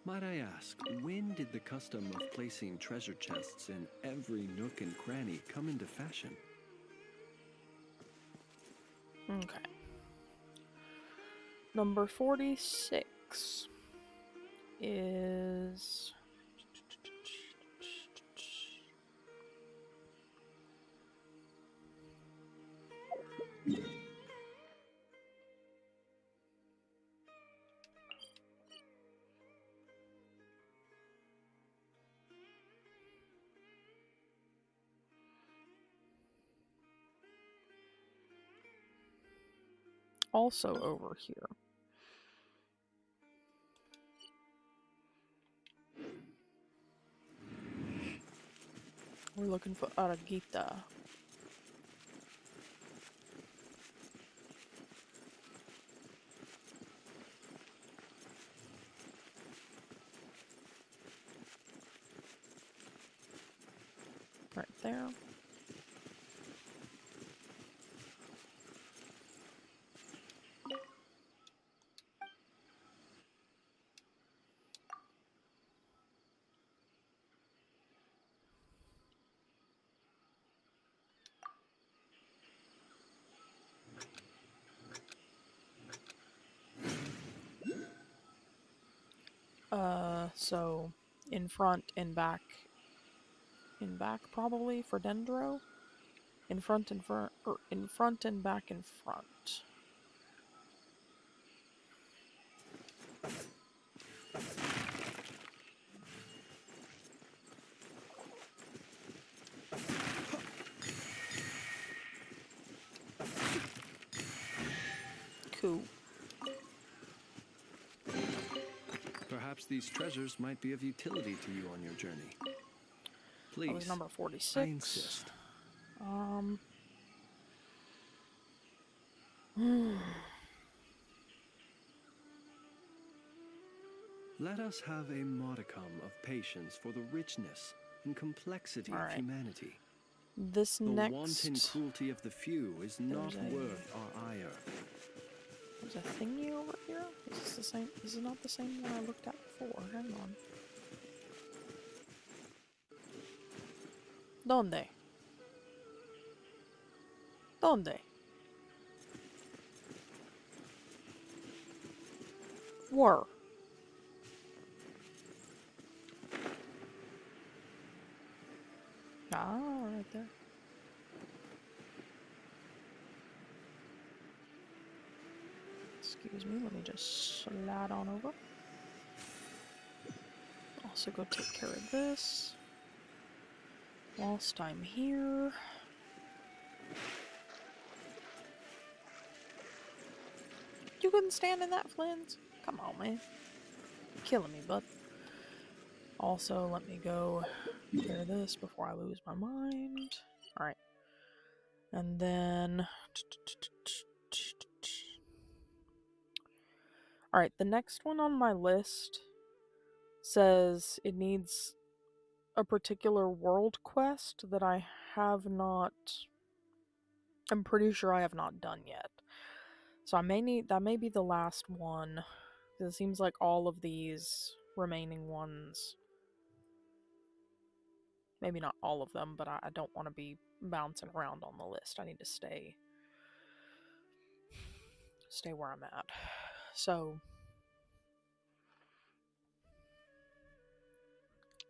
Might I ask, when did the custom of placing treasure chests in every nook and cranny come into fashion? Okay. Number 46 is... also over here. We're looking for Aranyaka. Right there. So in front and back. In back probably for Dendro. In front and front, or in front and back in front. Cool. Perhaps these treasures might be of utility to you on your journey. Please. That was number 46. I insist. Let us have a modicum of patience for the richness and complexity of humanity. This the next... wanton cruelty of the few is not worth our ire. There's a thingy over here? Is this the same? This is not the same one I looked at before. Hang on. ¿Dónde? ¿Dónde? Where? Ah, right there. Excuse me, let me just slide on over. Also go take care of this. Whilst I'm here. You couldn't stand in that, Flins? Come on, man. You're killing me, bud. Also, let me go clear this before I lose my mind. Alright. And then... Alright, the next one on my list says it needs a particular world quest that I have not... I'm pretty sure I have not done yet. So I may need... That may be the last one. It seems like all of these remaining ones... Maybe not all of them, but I don't want to be bouncing around on the list. I need to stay where I'm at. So...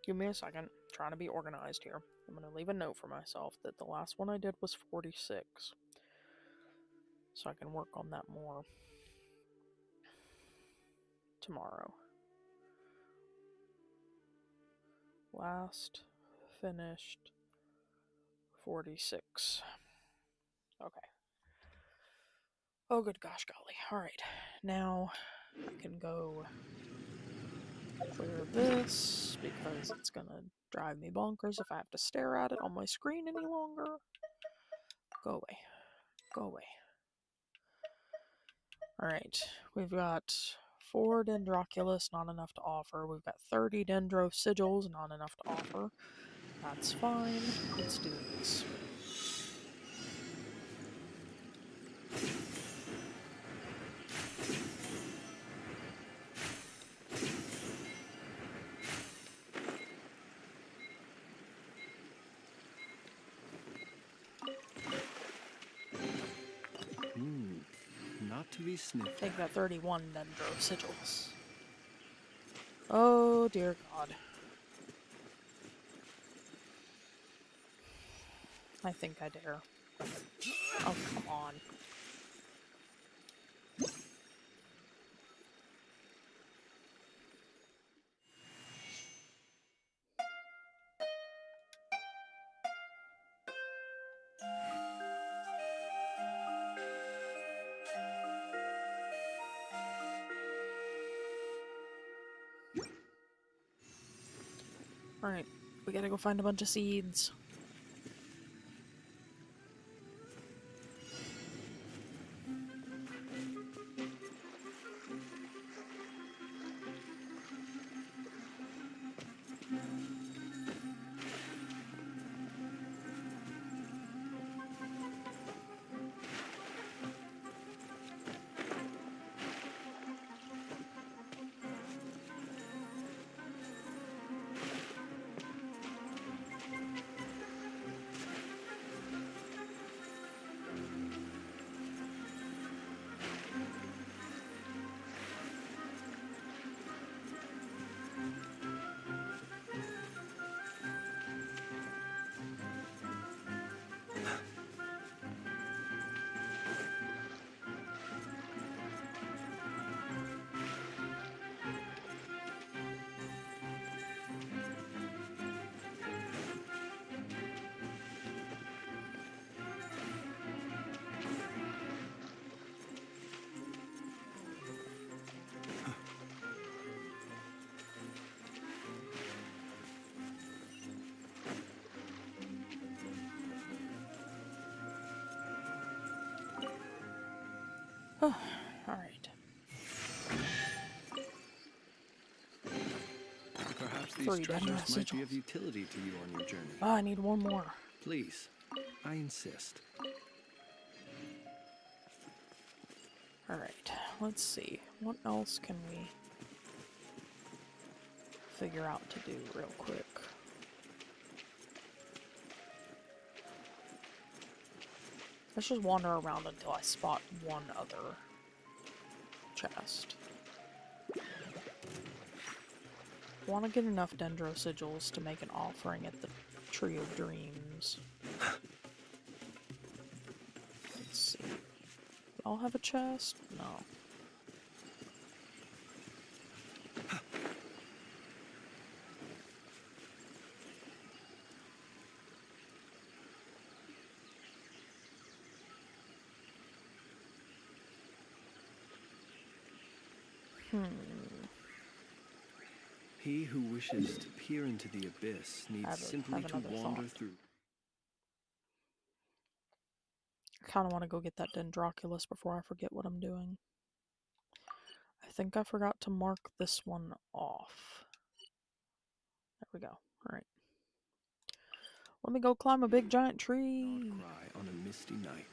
Give me a second. I'm trying to be organized here. I'm going to leave a note for myself that the last one I did was 46. So I can work on that more tomorrow. Last finished 46. Okay. Oh, good gosh golly. Alright. Now I can go clear this because it's going to drive me bonkers if I have to stare at it on my screen any longer. Go away. Go away. Alright, we've got 4 Dendroculus, not enough to offer. We've got 30 Dendro Sigils, not enough to offer. That's fine. Let's do this. Not to be sniffed. Take that 31 Dendro Sigils. Oh dear God. I think I dare. Oh, come on. Alright, we gotta go find a bunch of seeds. Oh, alright. Perhaps these 3 treasures might be sigils. of utility to you on your journey. Oh, I need one more. Please, I insist. Alright, let's see. What else can we figure out to do real quick? Let's just wander around until I spot one other chest. I want to get enough dendro sigils to make an offering at the Tree of Dreams. Let's see. Y'all have a chest? No. He who wishes to peer into the abyss needs simply to wander through. I kind of want to go get that Dendroculus before I forget what I'm doing. I think I forgot to mark this one off. There we go. Alright. Let me go climb a big giant tree. Not cry on a misty night.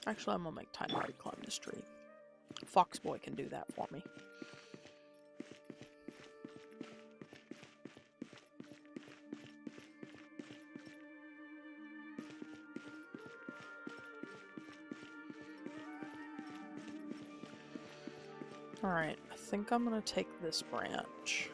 Actually, I'm gonna make Tiny Red climb this tree. Foxboy can do that for me. Alright, I think I'm gonna take this branch.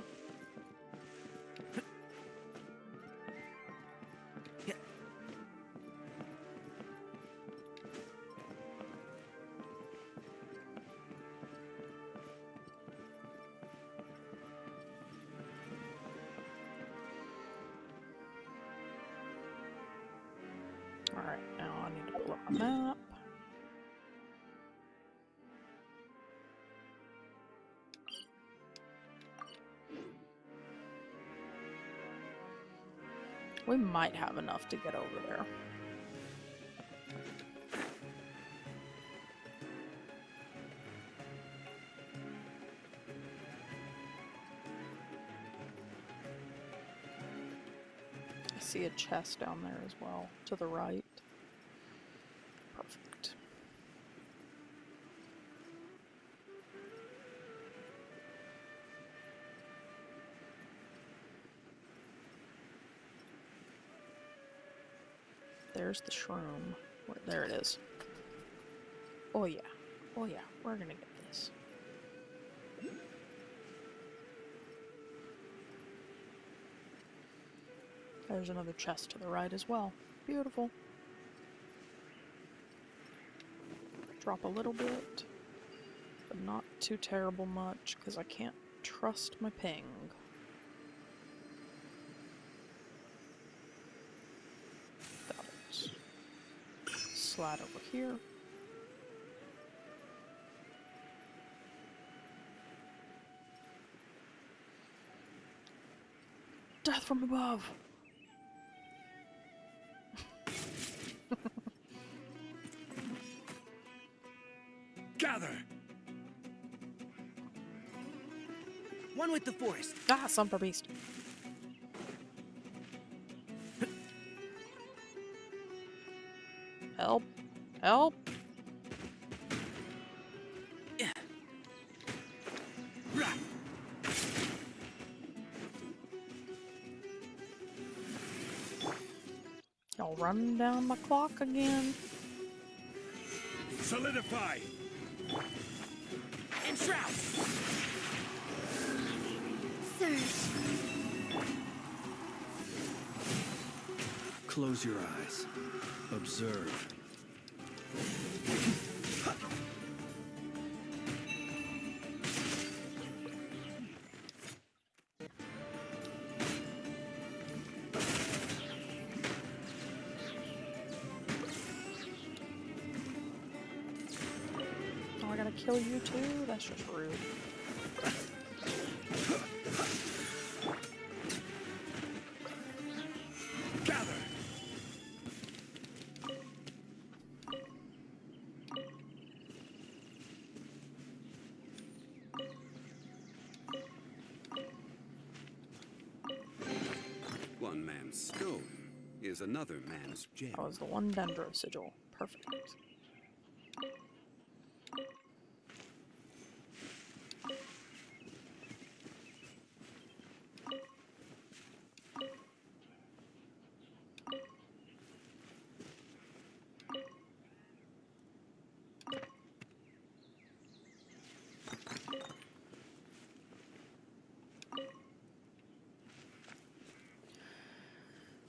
Alright, now I need to pull up my map. We might have enough to get over there. I see a chest down there as well, to the right. Perfect. There's the shroom. There it is. Oh yeah. Oh yeah. We're gonna get this. There's another chest to the right as well. Beautiful. Drop a little bit, but not too terrible much, because I can't trust my ping. Got it. Slide over here. Death from above! Gather! One with the forest. Ah, son of a beast. Help! Help! Y'all running down my clock again. Solidify! Enshroud! Surge. Close your eyes. Observe. Oh, I gotta kill you too? That's just rude. Gather! One man's stone is another man's gem. That was the one dendro sigil. Perfect.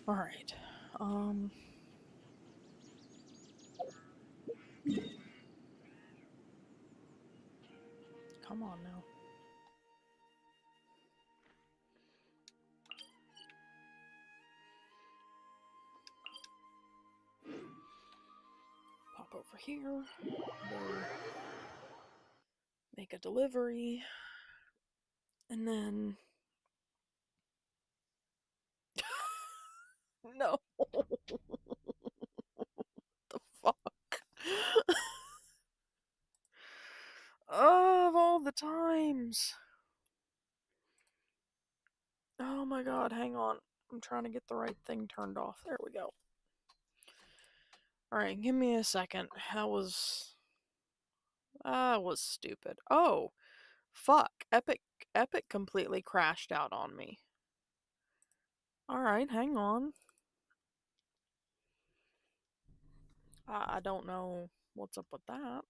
All right. Come on now. Pop over here. We'll make a delivery. And then... No! The fuck? Of all the times! Oh my god, hang on. I'm trying to get the right thing turned off. There we go. Alright, give me a second. That was stupid. Oh! Fuck. Epic completely crashed out on me. Alright, hang on. I don't know what's up with that.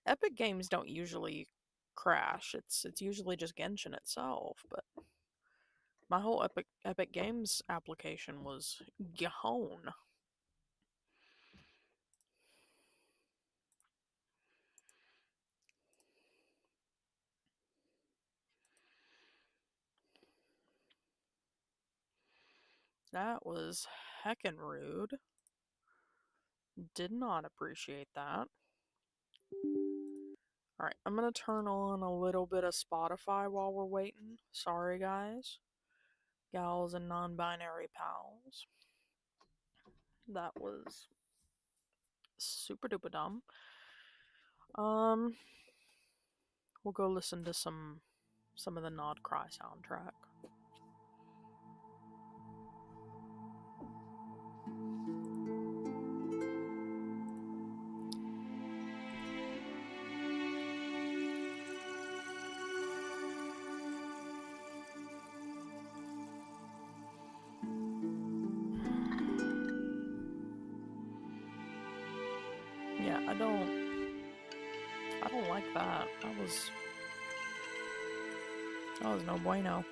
Epic games don't usually crash. It's usually just Genshin itself, but my whole Epic Games application was gone. That was heckin' rude. Did not appreciate that. Alright, I'm gonna turn on a little bit of Spotify while we're waiting. Sorry, guys. Gals and non-binary pals. That was super duper dumb. We'll go listen to some of the Nod Cry soundtrack. Yeah, I don't like that. That was no bueno.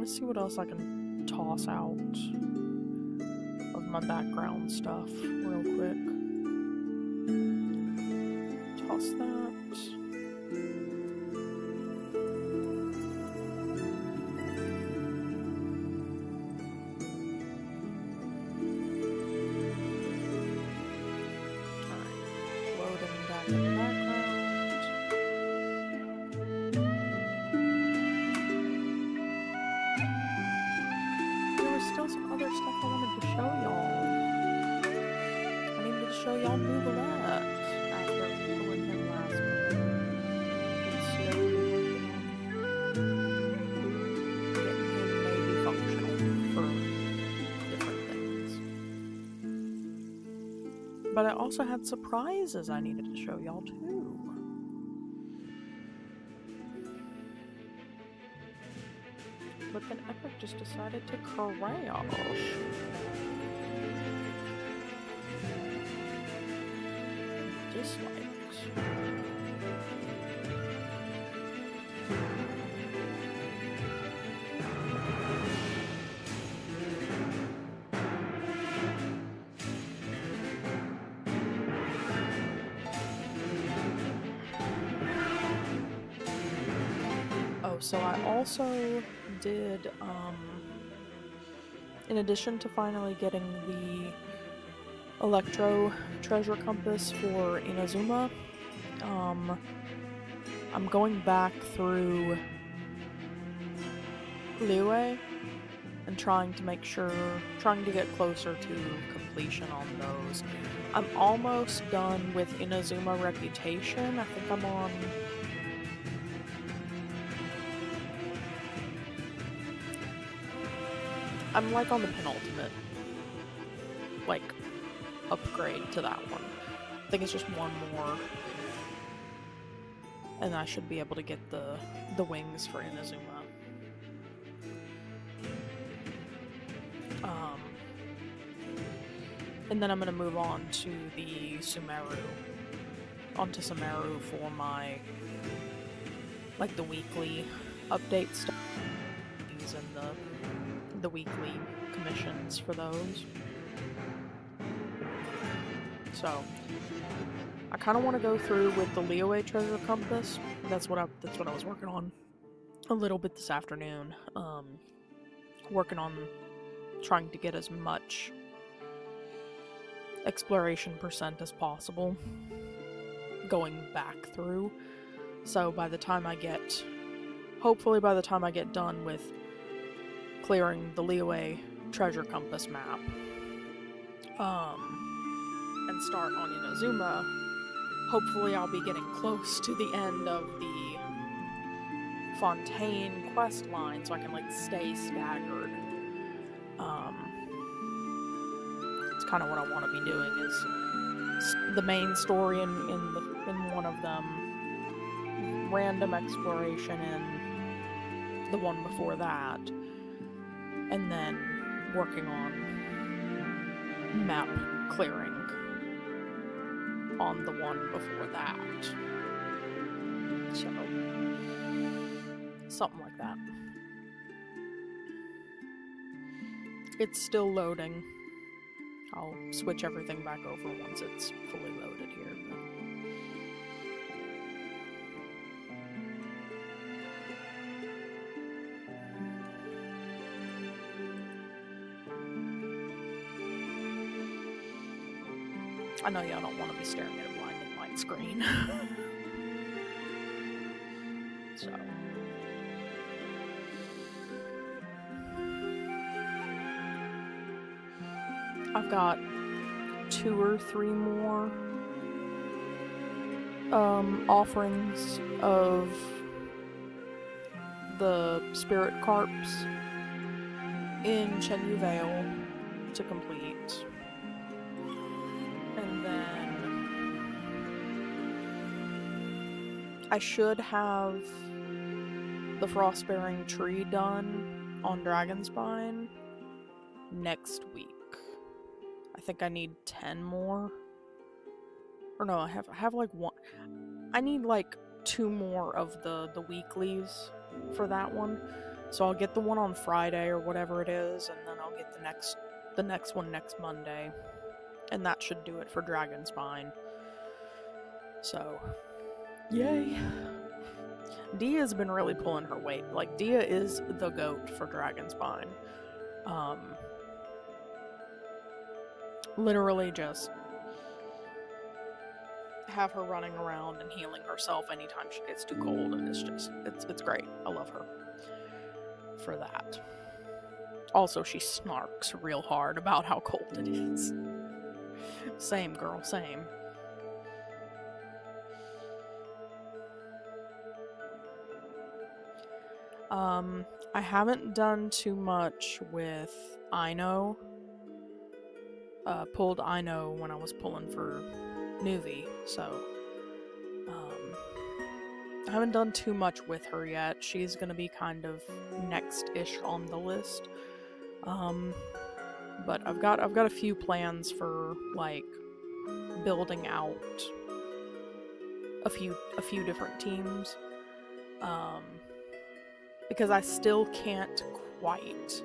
to see what else I can toss out of my background stuff real quick. Toss that. Alright, loading back in the background. There was still some other stuff I wanted to show y'all. I needed to show y'all Nouvellette after pulling him last week. It's slowly getting him maybe functional for different things. But I also had surprises I needed to show y'all too. But then Epic just decided to crash. Dislikes. Oh, so I also did, in addition to finally getting the Electro Treasure Compass for Inazuma, I'm going back through Liyue and trying to get closer to completion on those. I'm almost done with Inazuma Reputation. I think I'm like on the penultimate, like, upgrade to that one. I think it's just one more, and I should be able to get the wings for Inazuma. And then I'm gonna move on to the Sumeru, for my, like, the weekly update stuff and the weekly commissions for those. So I kind of want to go through with the Liyue Treasure Compass. That's what I was working on a little bit this afternoon. Working on trying to get as much exploration percent as possible going back through. So hopefully by the time I get done with clearing the Liyue Treasure Compass map, and start on Inazuma, hopefully I'll be getting close to the end of the Fontaine quest line, so I can, like, stay staggered. It's kind of what I want to be doing, is the main story in one of them, random exploration in the one before that, and then working on map clearing on the one before that. So, something like that. It's still loading. I'll switch everything back over once it's fully loaded here. I know y'all don't want to be staring at a blinding light screen. So. I've got 2 or 3 more offerings of the spirit carps in Chenyu Vale to complete. And then I should have the Frostbearing Tree done on Dragonspine next week. I think I need 10 more. Or no, I have like 1. I need like 2 more of the weeklies for that one. So I'll get the one on Friday or whatever it is, and then I'll get the next one next Monday. And that should do it for Dragonspine. So, yay. Dia's been really pulling her weight. Like, Dia is the GOAT for Dragonspine. Literally just have her running around and healing herself anytime she gets too cold, and it's great. I love her for that. Also, she snarks real hard about how cold it is. Same, girl, same. I haven't done too much with Ino. Pulled Ino when I was pulling for Nuvi, so I haven't done too much with her yet. She's gonna be kind of next-ish on the list. But I've got a few plans for like building out a few different teams. Because I still can't quite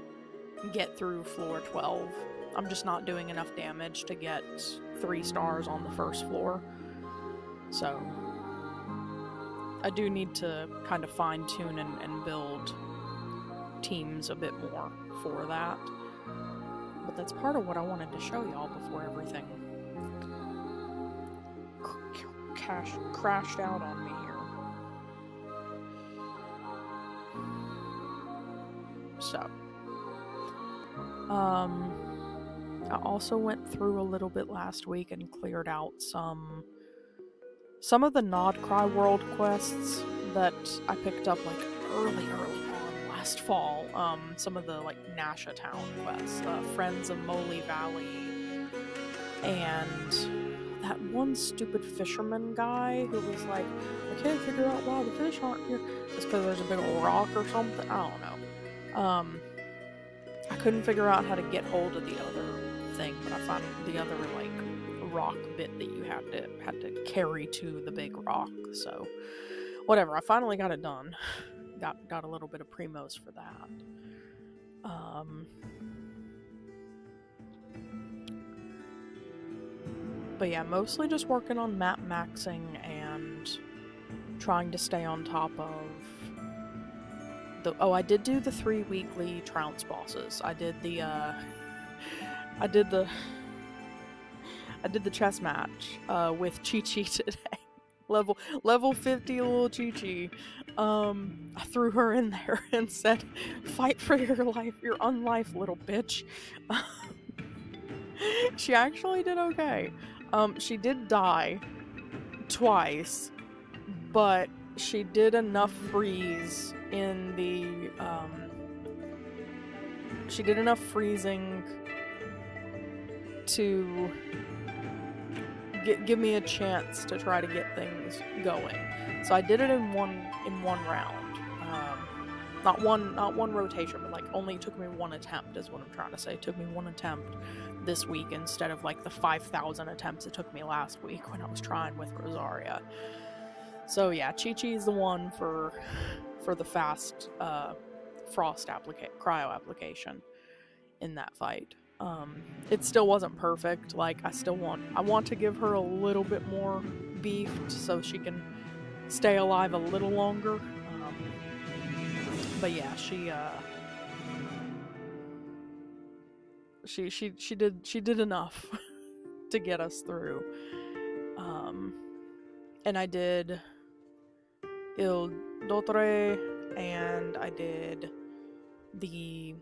get through floor 12. I'm just not doing enough damage to get 3 stars on the first floor. So I do need to kind of fine-tune and build teams a bit more for that. But that's part of what I wanted to show y'all before everything crashed out on me here. So, I also went through a little bit last week and cleared out some of the Nodcry World quests that I picked up like early on last fall. Some of the like Nasha Town quests, Friends of Moly Valley, and that one stupid fisherman guy who was like, I can't figure out why the fish aren't here. It's because there's a big old rock or something. I don't know. I couldn't figure out how to get hold of the other thing, but I found the other like rock bit that you had to carry to the big rock. So whatever, I finally got it done. Got a little bit of primos for that. But yeah, mostly just working on map maxing and trying to stay on top of I did do the 3 weekly trounce bosses. I did the chess match with Chi-Chi today. level 50 little Chi-Chi. I threw her in there and said, "Fight for your life, your unlife, little bitch." She actually did okay. She did die twice, but she did enough freeze in the she did enough freezing to give me a chance to try to get things going. So I did it in one round. Not one rotation, but like only took me one attempt is what I'm trying to say. It took me one attempt this week instead of like the 5,000 attempts it took me last week when I was trying with Rosaria. So yeah, Chi-Chi is the one for the fast frost cryo application in that fight. It still wasn't perfect. Like I want to give her a little bit more beefed so she can stay alive a little longer. But yeah, she did enough to get us through. And I did Il Dotre, and I did the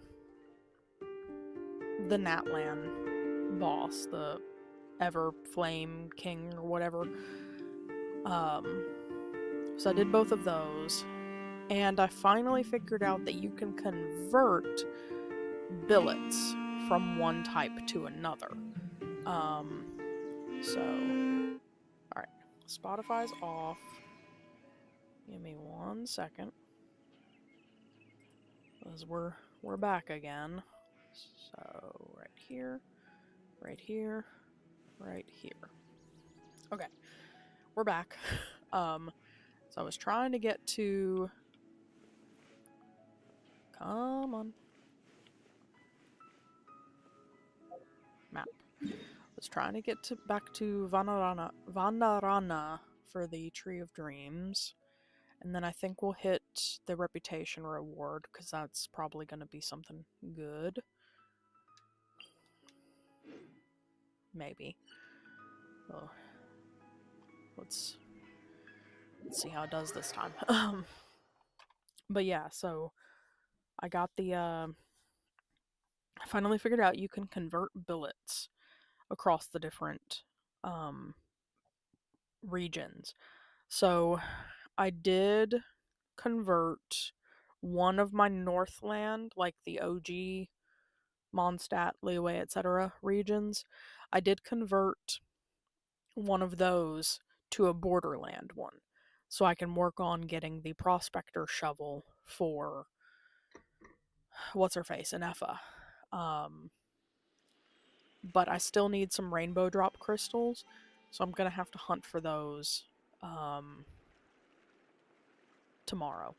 Natlan boss, the Ever Flame King or whatever. So I did both of those, and I finally figured out that you can convert billets from one type to another. So, alright, Spotify's off. Give me 1 second. Because we're back again. So, right here, right here, right here. Okay, we're back. So I was trying to get to Come on. Map. Was trying to get back to Vanarana for the Tree of Dreams. And then I think we'll hit the reputation reward, because that's probably going to be something good. Maybe. Oh. Let's see how it does this time. But yeah, so I got the I finally figured out you can convert billets across the different regions. So I did convert one of my Northland, like the OG Mondstadt, Liyue, etc. regions. I did convert one of those to a Borderland one, so I can work on getting the Prospector shovel for what's her face, Inefa. But I still need some rainbow drop crystals, so I'm gonna have to hunt for those tomorrow,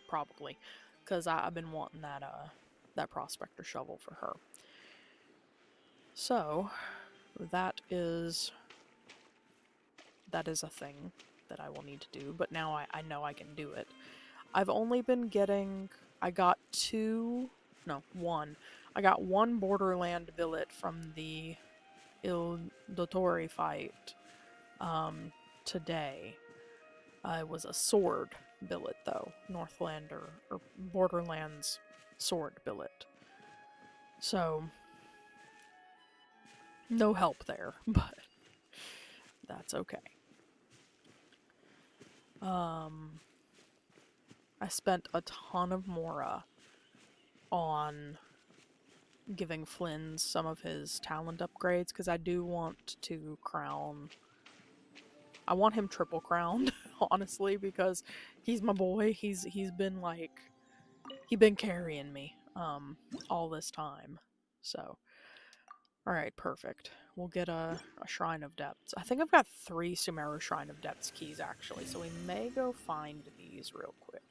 probably, because I've been wanting that Prospector shovel for her. So that is a thing that I will need to do, but now I know I can do it. I've only been getting, I got one. I got one Borderland billet from the Il Dottore fight today. It was a sword billet, though. Northlander, or Borderlands sword billet. So, no help there, but that's okay. I spent a ton of Mora on giving Flynn some of his talent upgrades, because I do want to crown... I want him triple crowned, honestly, because he's my boy. He's been like... He's been carrying me all this time. So, alright, perfect. We'll get a Shrine of Depths. I think I've got 3 Sumeru Shrine of Depths keys, actually, so we may go find these real quick.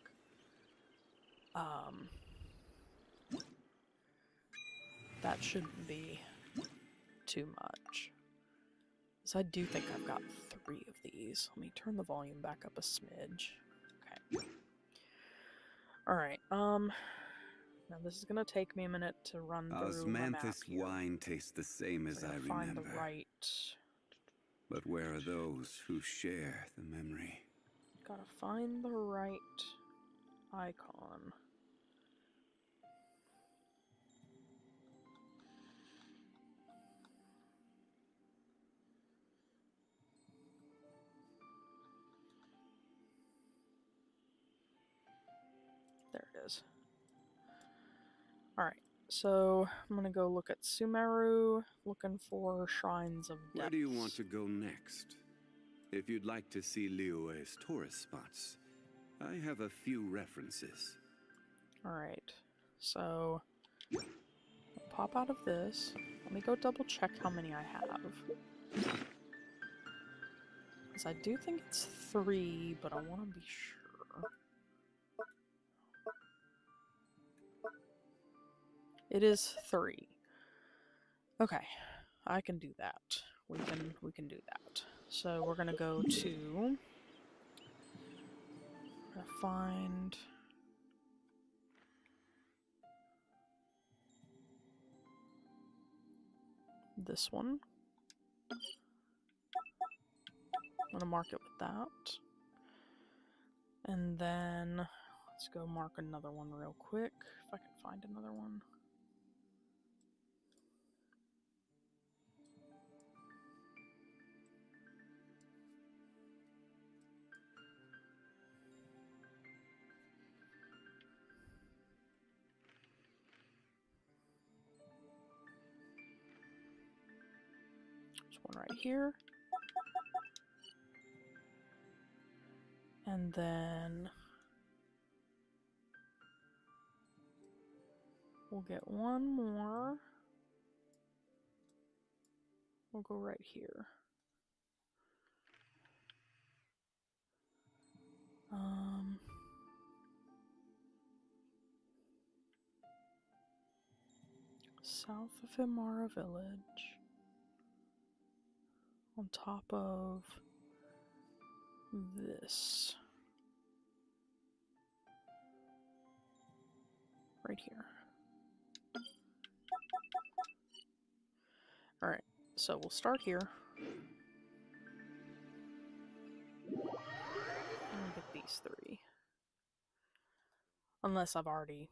That shouldn't be too much. So I do think I've got 3 of these. Let me turn the volume back up a smidge. Okay. Alright, now this is gonna take me a minute to run through my map Osmanthus here. wine tastes the same as I find remember. the right... But where are those who share the memory? Gotta find the right icon. There it is. Alright, so I'm gonna go look at Sumeru, looking for Shrines of Depths. Where do you want to go next? If you'd like to see Liyue's tourist spots, I have a few references. Alright, so I'll pop out of this. Let me go double check how many I have. Because I do think it's 3, but I want to be sure. It is 3. Okay, I can do that. We can do that. So we're gonna go to... find... this one. I'm gonna mark it with that. And then let's go mark another one real quick, if I can find another one. There's one right here. And then we'll get one more. We'll go right here. south of Himara Village, on top of this. Right here. Alright, so we'll start here. And get these 3. Unless I've already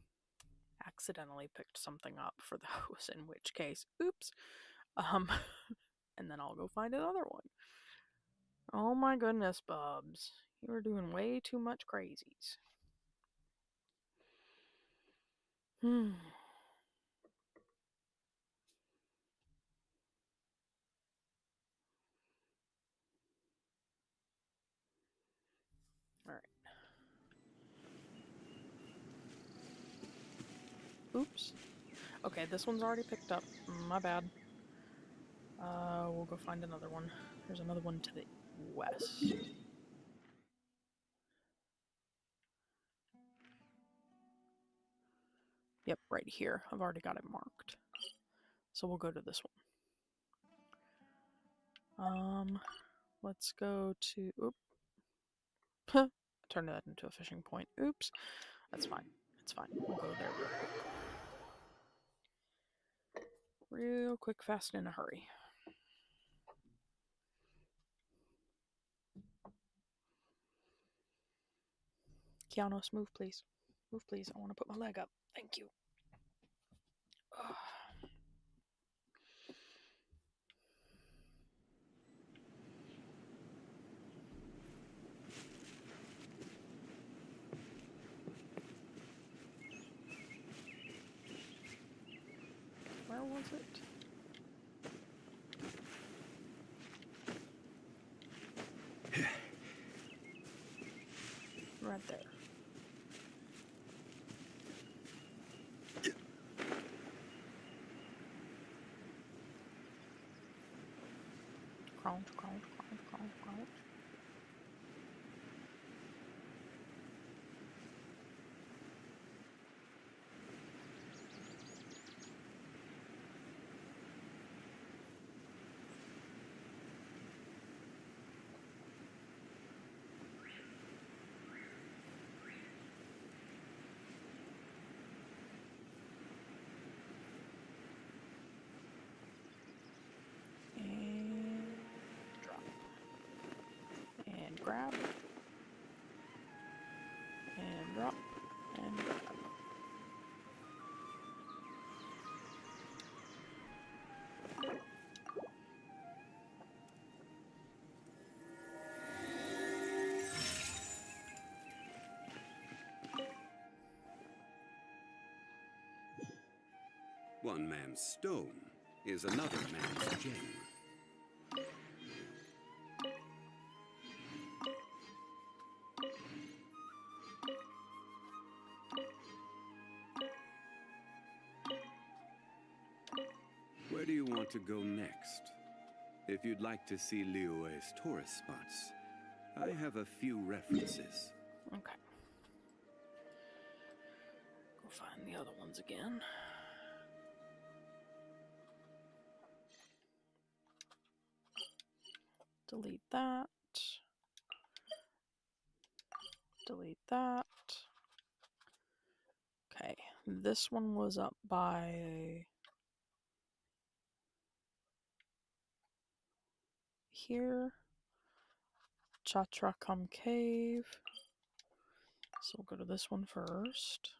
accidentally picked something up for those, in which case, oops. And then I'll go find another one. Oh my goodness, Bubs. You are doing way too much crazies. Alright. Oops. Okay, this one's already picked up. My bad. We'll go find another one. There's another one to the west. Yep, right here. I've already got it marked. So we'll go to this one. Let's go to... Oop. Turn that into a fishing point. Oops. That's fine. It's fine. We'll go there real quick. Real quick, fast, and in a hurry. Kianos, move please. Move please. I want to put my leg up. Thank you. Ugh. Where was it? Right there. Crouch, crouch, crouch, crouch, crouch. And drop. And grab. And drop. And grab. One man's stone is another man's gem. Where do you want to go next? If you'd like to see Liyue's tourist spots, I have a few references. Okay. Go find the other ones again. Delete that. Delete that. Okay, this one was up by here. Chatrakam Cave. So we'll go to this one first.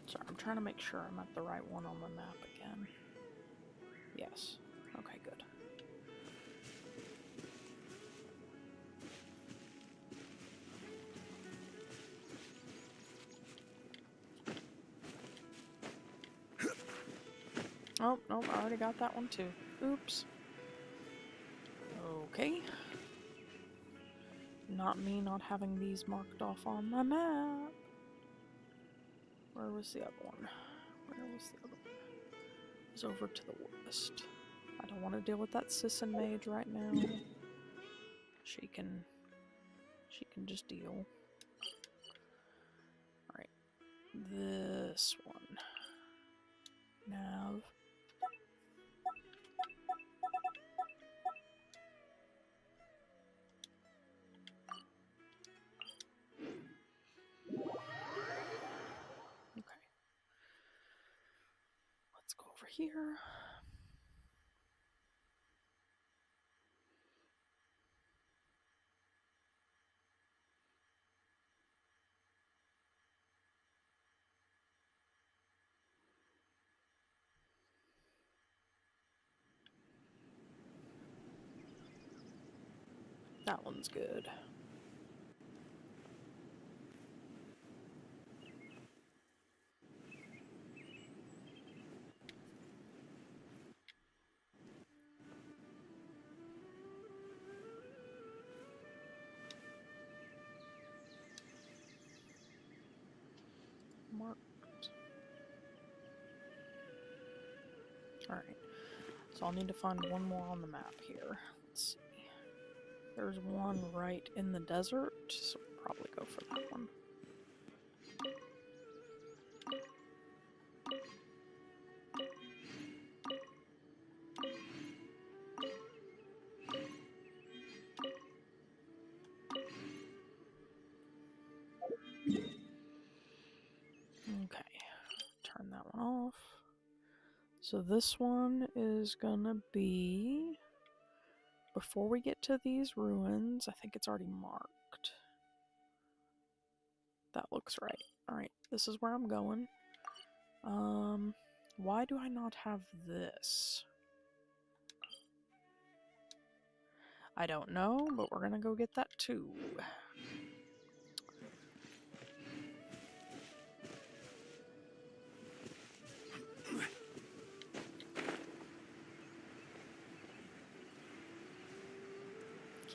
Sorry, I'm trying to make sure I'm at the right one on the map again. Yes. Okay, good. Oh, nope, I already got that one too. Oops. Okay. Not me not having these marked off on my map. Where was the other one? Where was the other one? It was over to the west. I don't want to deal with that Sisson mage right now. She can just deal. Alright. This one. Nav. Okay. Let's go over here. That one's good. Marked. Alright. So I'll need to find one more on the map here. Let's see. There's one right in the desert, so we'll probably go for that one. Okay, turn that one off. So this one is gonna be before we get to these ruins. I think it's already marked. That looks right. Alright, this is where I'm going. Why do I not have this? I don't know, but we're gonna go get that too.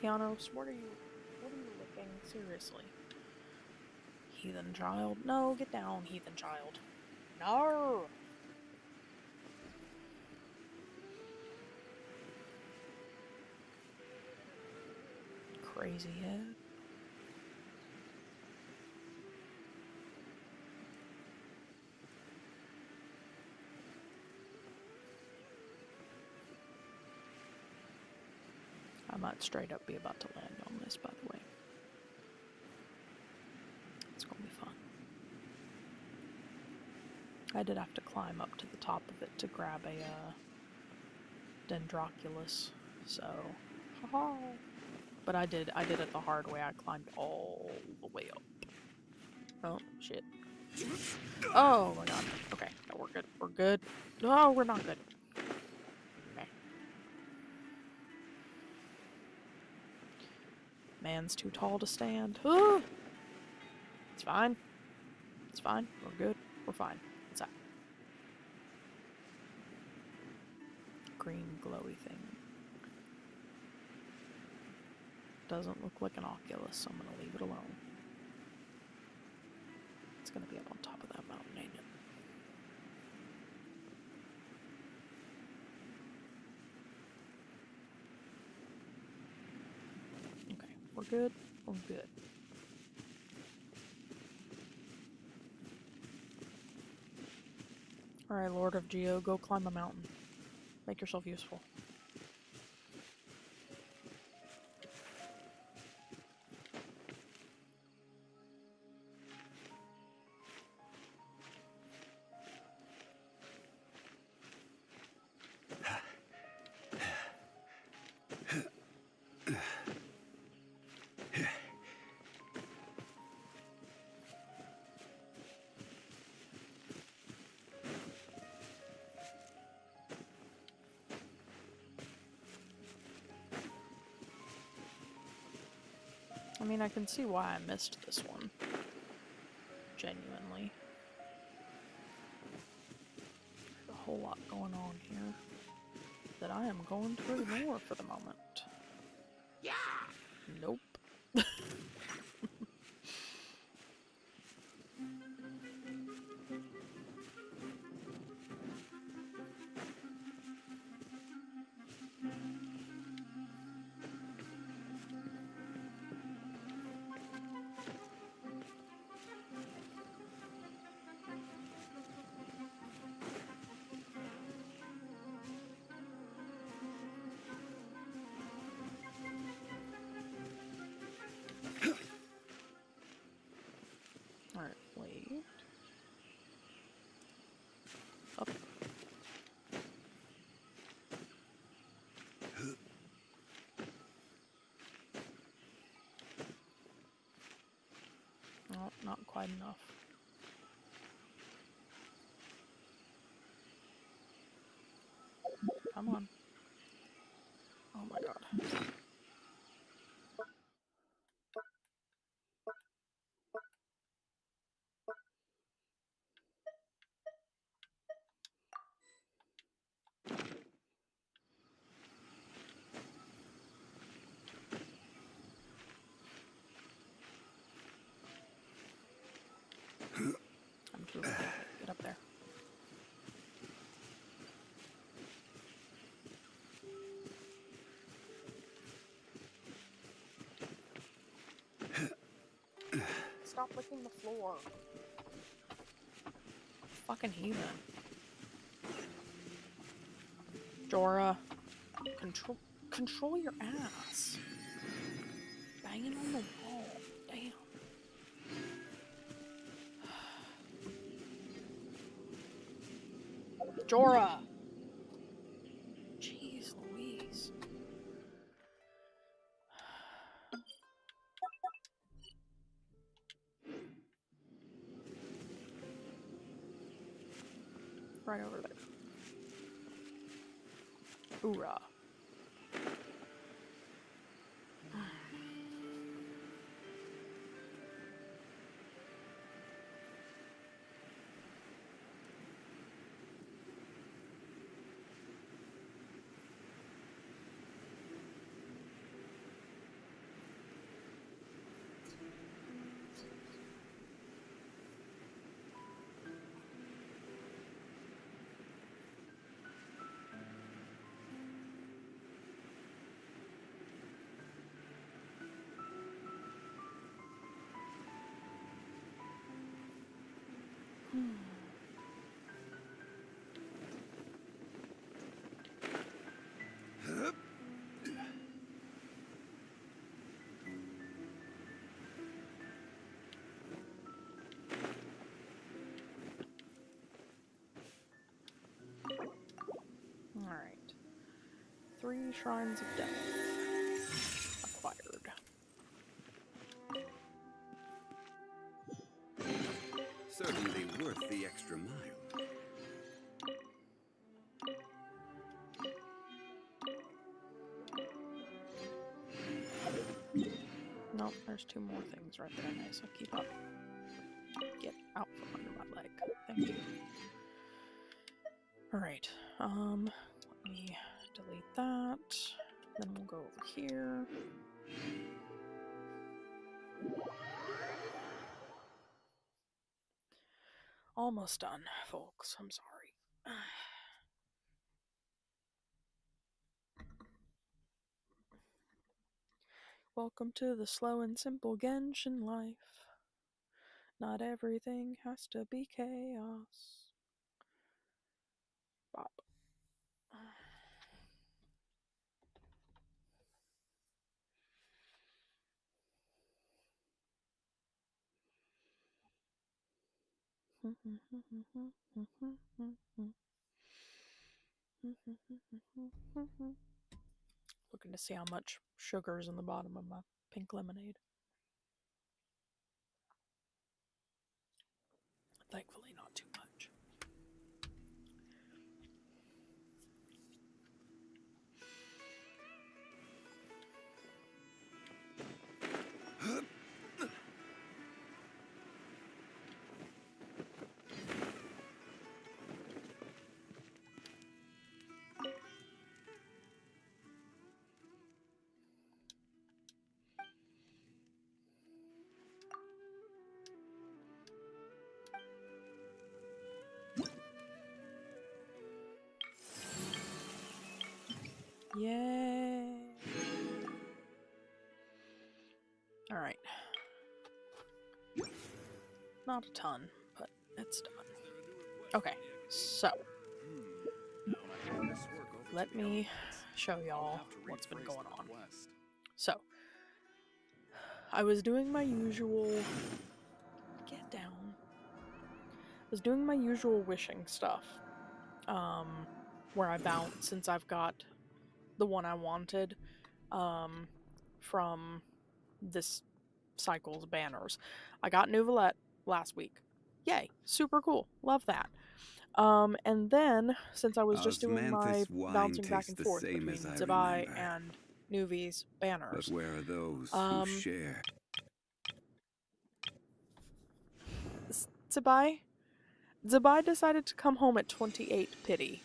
Keanos, what are you looking? Seriously. Heathen child. No, get down, heathen child. No! Crazy head. I might straight up be about to land on this, by the way. It's gonna be fun. I did have to climb up to the top of it to grab a Dendroculus, so haha. But I did it the hard way. I climbed all the way up. Oh shit. Oh my god. Okay, no, we're good. We're good. No, we're not good. Okay. Man's too tall to stand. Ah! It's fine. It's fine. We're good. We're fine. What's that? Green glowy thing. Doesn't look like an Oculus, so I'm gonna leave it alone. It's gonna be up on top of that mountain, ain't it? Okay, we're good. We're good. Alright, Lord of Geo, go climb a mountain. Make yourself useful. mean, I can see why I missed this one. Genuinely. There's a whole lot going on here that I am going to ignore for the moment. Yeah! Nope. Alright, wait. Up. Oh, not quite enough. Come on. Oh my god. I'm too late. Get up there. Stop licking the floor. Fucking heathen. Jorah, control your ass. Banging on the wall. Damn. Jorah! Jeez Louise. Right over there. Hoorah. Alright. 3 Shrines of Death. Acquired. Certainly worth the extra mile. Nope, there's 2 more things right there. Nice, so keep up. Get out from under my leg. Thank you. Alright, let me delete that. Then we'll go over here. Almost done, folks. I'm sorry. Welcome to the slow and simple Genshin life. Not everything has to be chaos. Bop. Looking to see how much sugar's in the bottom of my pink lemonade. Thankfully, not too much. Yay! Alright. Not a ton, but it's done. Okay, so let me show y'all what's been going on. So, I was doing my usual... Get down. I was doing my usual wishing stuff. Where I bounce since I've got the one I wanted from this cycle's banners. I got Nouvellette last week. Yay, super cool. Love that. And then, since I was just doing my bouncing back and forth between Zebai and Nuvi's banners. But where are those who share? Zebai decided to come home at 28 pity.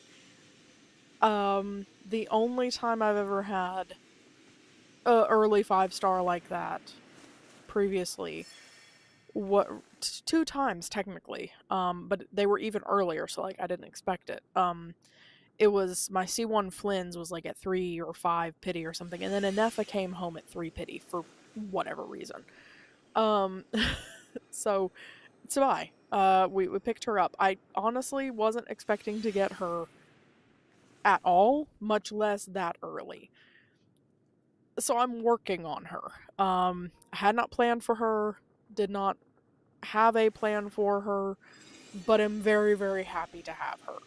The only time I've ever had a early 5-star like that previously, two times technically, but they were even earlier, so like I didn't expect it. It was my C1 Flynn's was like at 3 or 5 pity or something, and then Anefa came home at 3 pity for whatever reason. So Sabai, we picked her up. I honestly wasn't expecting to get her at all, much less that early. So I'm working on her. I had not planned for her, did not have a plan for her, but am very, very happy to have her.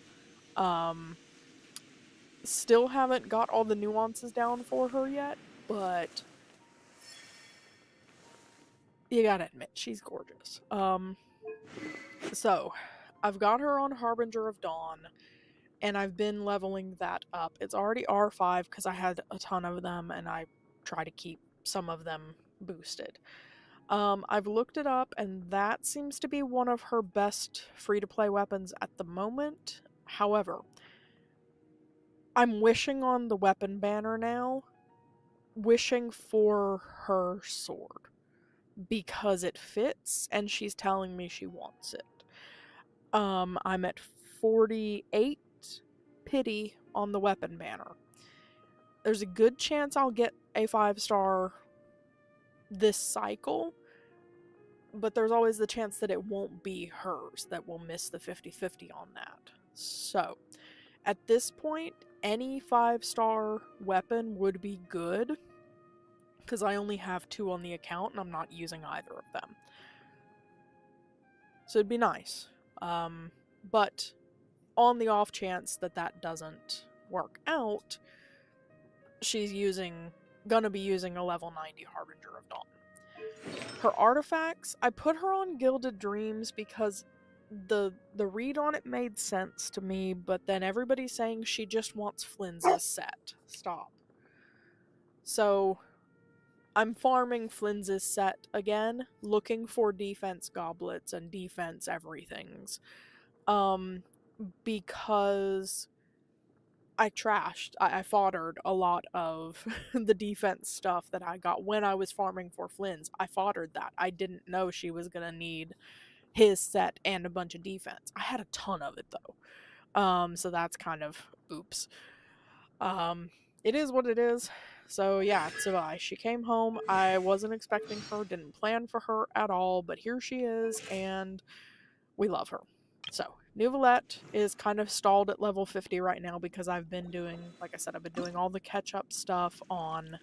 Still haven't got all the nuances down for her yet, but you gotta admit, she's gorgeous. So, I've got her on Harbinger of Dawn, and I've been leveling that up. It's already R5 because I had a ton of them, and I try to keep some of them boosted. I've looked it up, and that seems to be one of her best free-to-play weapons at the moment. However, I'm wishing on the weapon banner now, wishing for her sword, because it fits, and she's telling me she wants it. I'm at 48 pity on the weapon banner. There's a good chance I'll get a 5-star this cycle, but there's always the chance that it won't be hers, that we'll miss the 50-50 on that. So, at this point, any 5-star weapon would be good, because I only have 2 on the account, and I'm not using either of them. So it'd be nice. But on the off chance that that doesn't work out, she's gonna be using a level 90 Harbinger of Dawn. Her artifacts, I put her on Gilded Dreams because the read on it made sense to me, but then everybody's saying she just wants Flynn's set. Stop. So, I'm farming Flynn's set again, looking for defense goblets and defense everythings. Because I foddered a lot of the defense stuff that I got when I was farming for Flynn's. I foddered that. I didn't know she was gonna need his set and a bunch of defense. I had a ton of it though. So that's kind of oops. It is what it is. So yeah, Savai, she came home. I wasn't expecting her, didn't plan for her at all, but here she is, and we love her. So, Nouvellette is kind of stalled at level 50 right now because I've been doing, like I said, I've been doing all the catch-up stuff on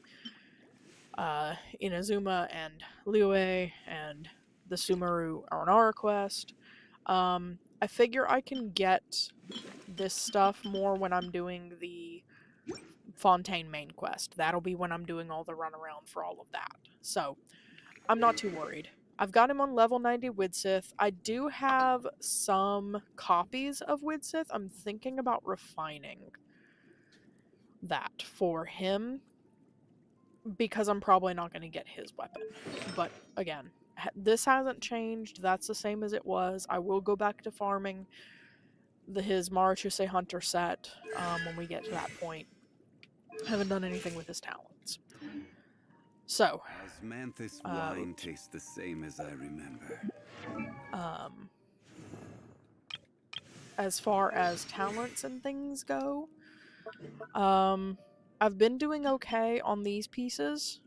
Inazuma and Liyue and the Sumeru Aranara quest. I figure I can get this stuff more when I'm doing the Fontaine main quest. That'll be when I'm doing all the runaround for all of that. So, I'm not too worried. I've got him on level 90 Widsith. I do have some copies of Widsith. I'm thinking about refining that for him, because I'm probably not going to get his weapon. But again, this hasn't changed. That's the same as it was. I will go back to farming his Marachuse Hunter set when we get to that point. Haven't done anything with his talents. So, Osmanthus wine tastes the same as I remember. As far as talents and things go, I've been doing okay on these pieces.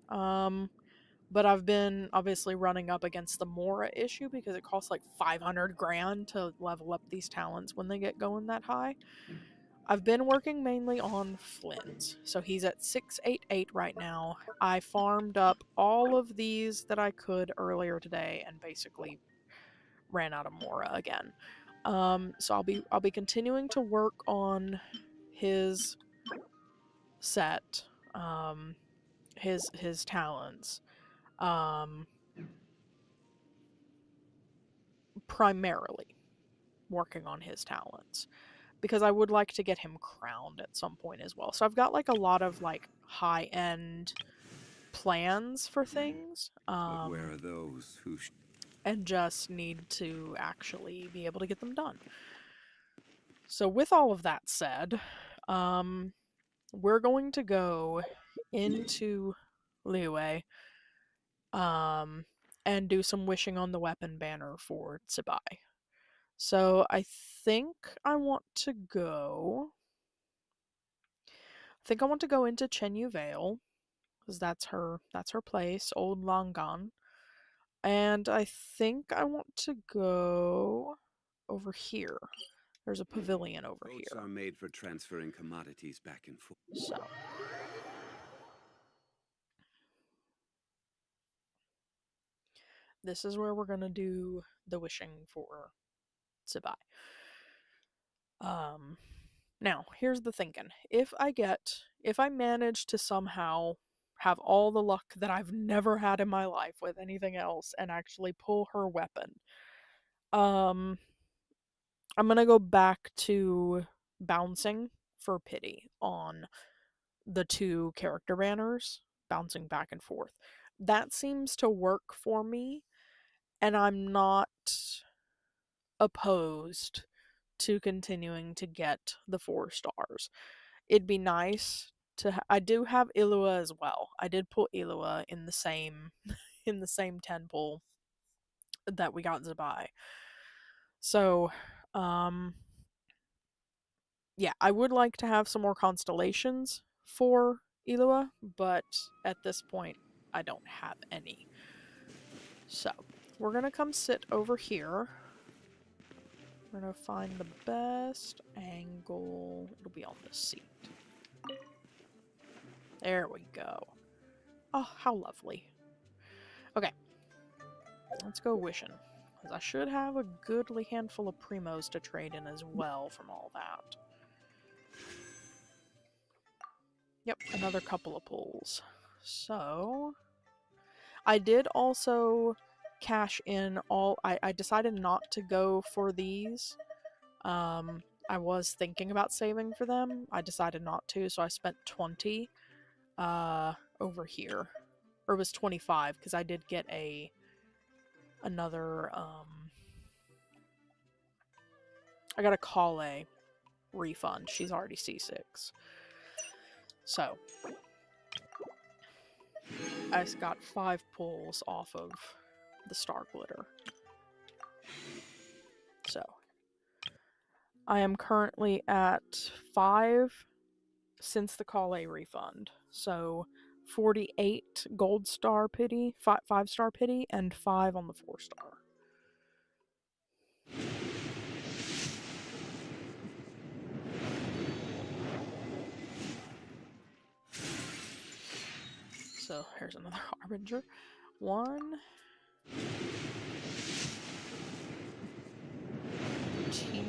But I've been obviously running up against the Mora issue because it costs like 500 grand to level up these talents when they get going that high. I've been working mainly on Flynn's. So he's at 688 right now. I farmed up all of these that I could earlier today and basically ran out of Mora again. So I'll be continuing to work on his set, his talents. Primarily working on his talents because I would like to get him crowned at some point as well. So I've got like a lot of like high-end plans for things. But where are those who and just need to actually be able to get them done. So with all of that said, we're going to go into Liyue and do some wishing on the weapon banner for Tsubai. So I think I want to go into Chenyu Vale because that's her place, Old Langan. And I think I want to go over here. There's a pavilion over boats here. are made for transferring commodities back and forth. So this is where we're gonna do the wishing for Tsubai. Now, here's the thinking. If I manage to somehow have all the luck that I've never had in my life with anything else and actually pull her weapon, I'm gonna go back to bouncing for pity on the two character banners, bouncing back and forth. That seems to work for me, and I'm not opposed to continuing to get the 4 stars. It'd be nice to I do have Ilua as well. I did pull Ilua in the same in the same 10 pull that we got Zabai. So, yeah, I would like to have some more constellations for Ilua, but at this point I don't have any. So, we're gonna come sit over here. We're gonna find the best angle. It'll be on this seat. There we go. Oh, how lovely. Okay. Let's go wishing. Because I should have a goodly handful of primos to trade in as well from all that. Yep, another couple of pulls. So, I did also cash in all... I decided not to go for these. I was thinking about saving for them. I decided not to, so I spent 20 over here. Or it was 25, because I did get another, I got a Kale refund. She's already C6. So, I just got 5 pulls off of the Star Glitter. So, I am currently at 5 since the Kale refund. So, 48 gold star pity, 5 star pity, and 5 on the 4 star. So here's another Harbinger. 1, 2,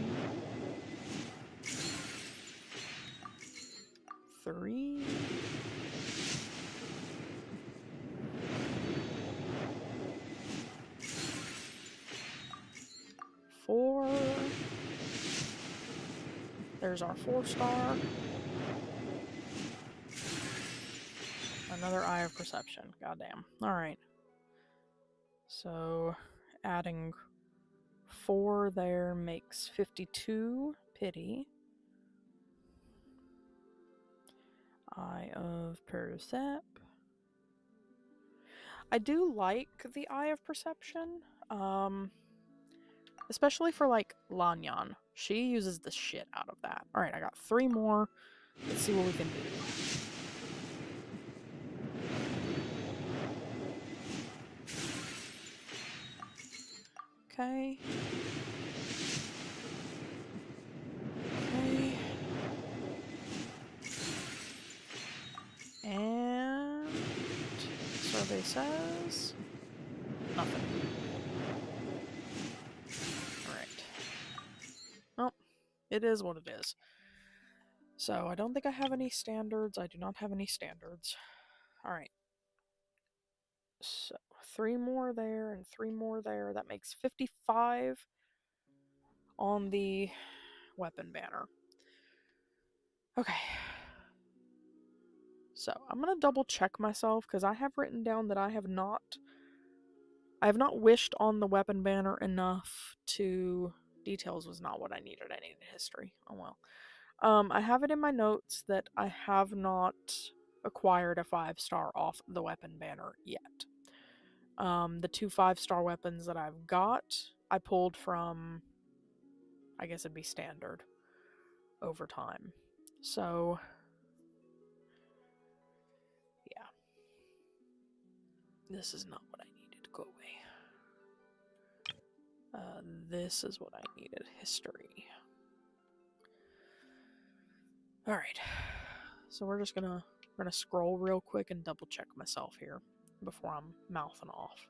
3, 4. There's our 4 star. Another Eye of Perception. Goddamn. Alright. So, adding 4 there makes 52 pity. Eye of Percep. I do like the Eye of Perception. Especially for, like, Lanyan. She uses the shit out of that. Alright, I got 3 more. Let's see what we can do. Okay. Okay. And survey says nothing. Alright. Well, it is what it is. So I don't think I have any standards. I do not have any standards. Alright. So 3 more there and 3 more there. That makes 55 on the weapon banner. Okay. So I'm gonna double check myself because I have written down that I have not wished on the weapon banner enough to details was not what I needed. I needed history. Oh well. I have it in my notes that I have not acquired a 5-star off the weapon banner yet. The 2 5-star weapons that I've got, I pulled from, I guess it'd be standard over time. So, yeah. This is not what I needed. Go away. This is what I needed. History. Alright. So we're gonna scroll real quick and double check myself here before I'm mouthing off.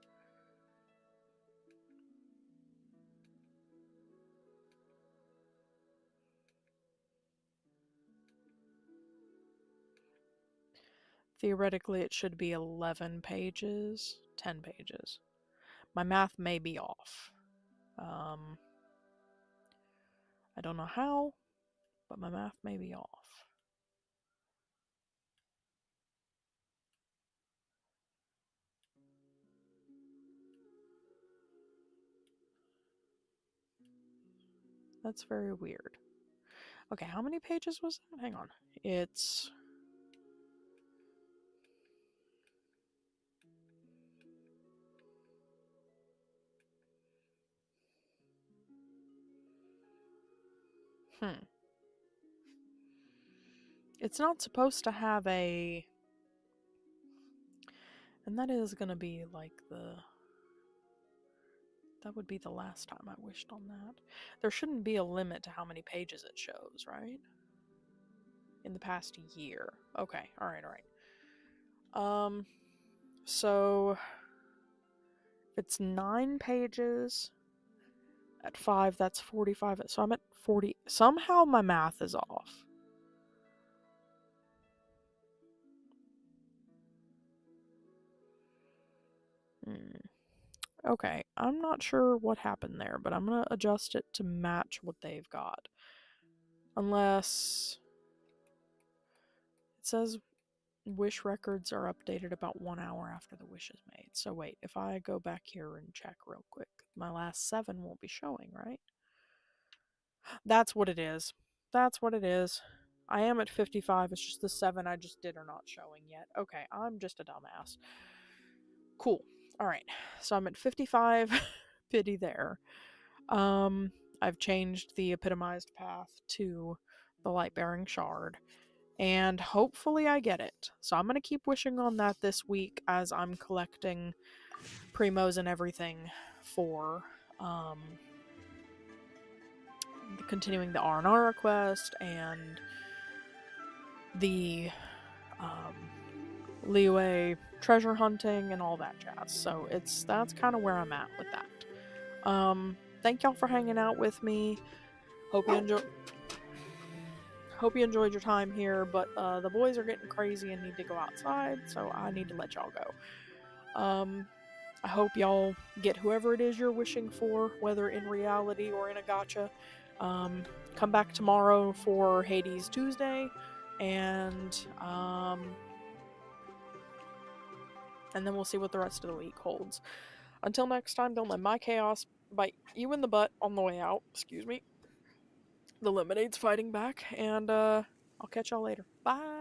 Theoretically, it should be 11 pages, 10 pages. My math may be off. I don't know how, but my math may be off. That's very weird. Okay, how many pages was it? Hang on. It's... It's not supposed to have a... And that is gonna be like the... That would be the last time I wished on that. There shouldn't be a limit to how many pages it shows, right? In the past year. Okay, alright. So... If it's 9 pages... At 5, that's 45. So I'm at 40. Somehow my math is off. Okay, I'm not sure what happened there, but I'm going to adjust it to match what they've got. Unless... It says wish records are updated about 1 hour after the wish is made. So wait, if I go back here and check real quick, my last 7 won't be showing, right? That's what it is. That's what it is. I am at 55, it's just the 7 I just did are not showing yet. Okay, I'm just a dumbass. Cool. Alright, so I'm at 55. Pity there. I've changed the epitomized path to the light-bearing shard. And hopefully I get it. So I'm going to keep wishing on that this week as I'm collecting primos and everything for continuing the Aranara quest and the Liyue treasure hunting and all that jazz. So that's kind of where I'm at with that. Thank y'all for hanging out with me. Hope you enjoyed your time here, but the boys are getting crazy and need to go outside, so I need to let y'all go. I hope y'all get whoever it is you're wishing for, whether in reality or in a gacha. Come back tomorrow for Hades Tuesday, and then we'll see what the rest of the week holds. Until next time, don't let my chaos bite you in the butt on the way out. Excuse me. The lemonade's fighting back, and I'll catch y'all later. Bye!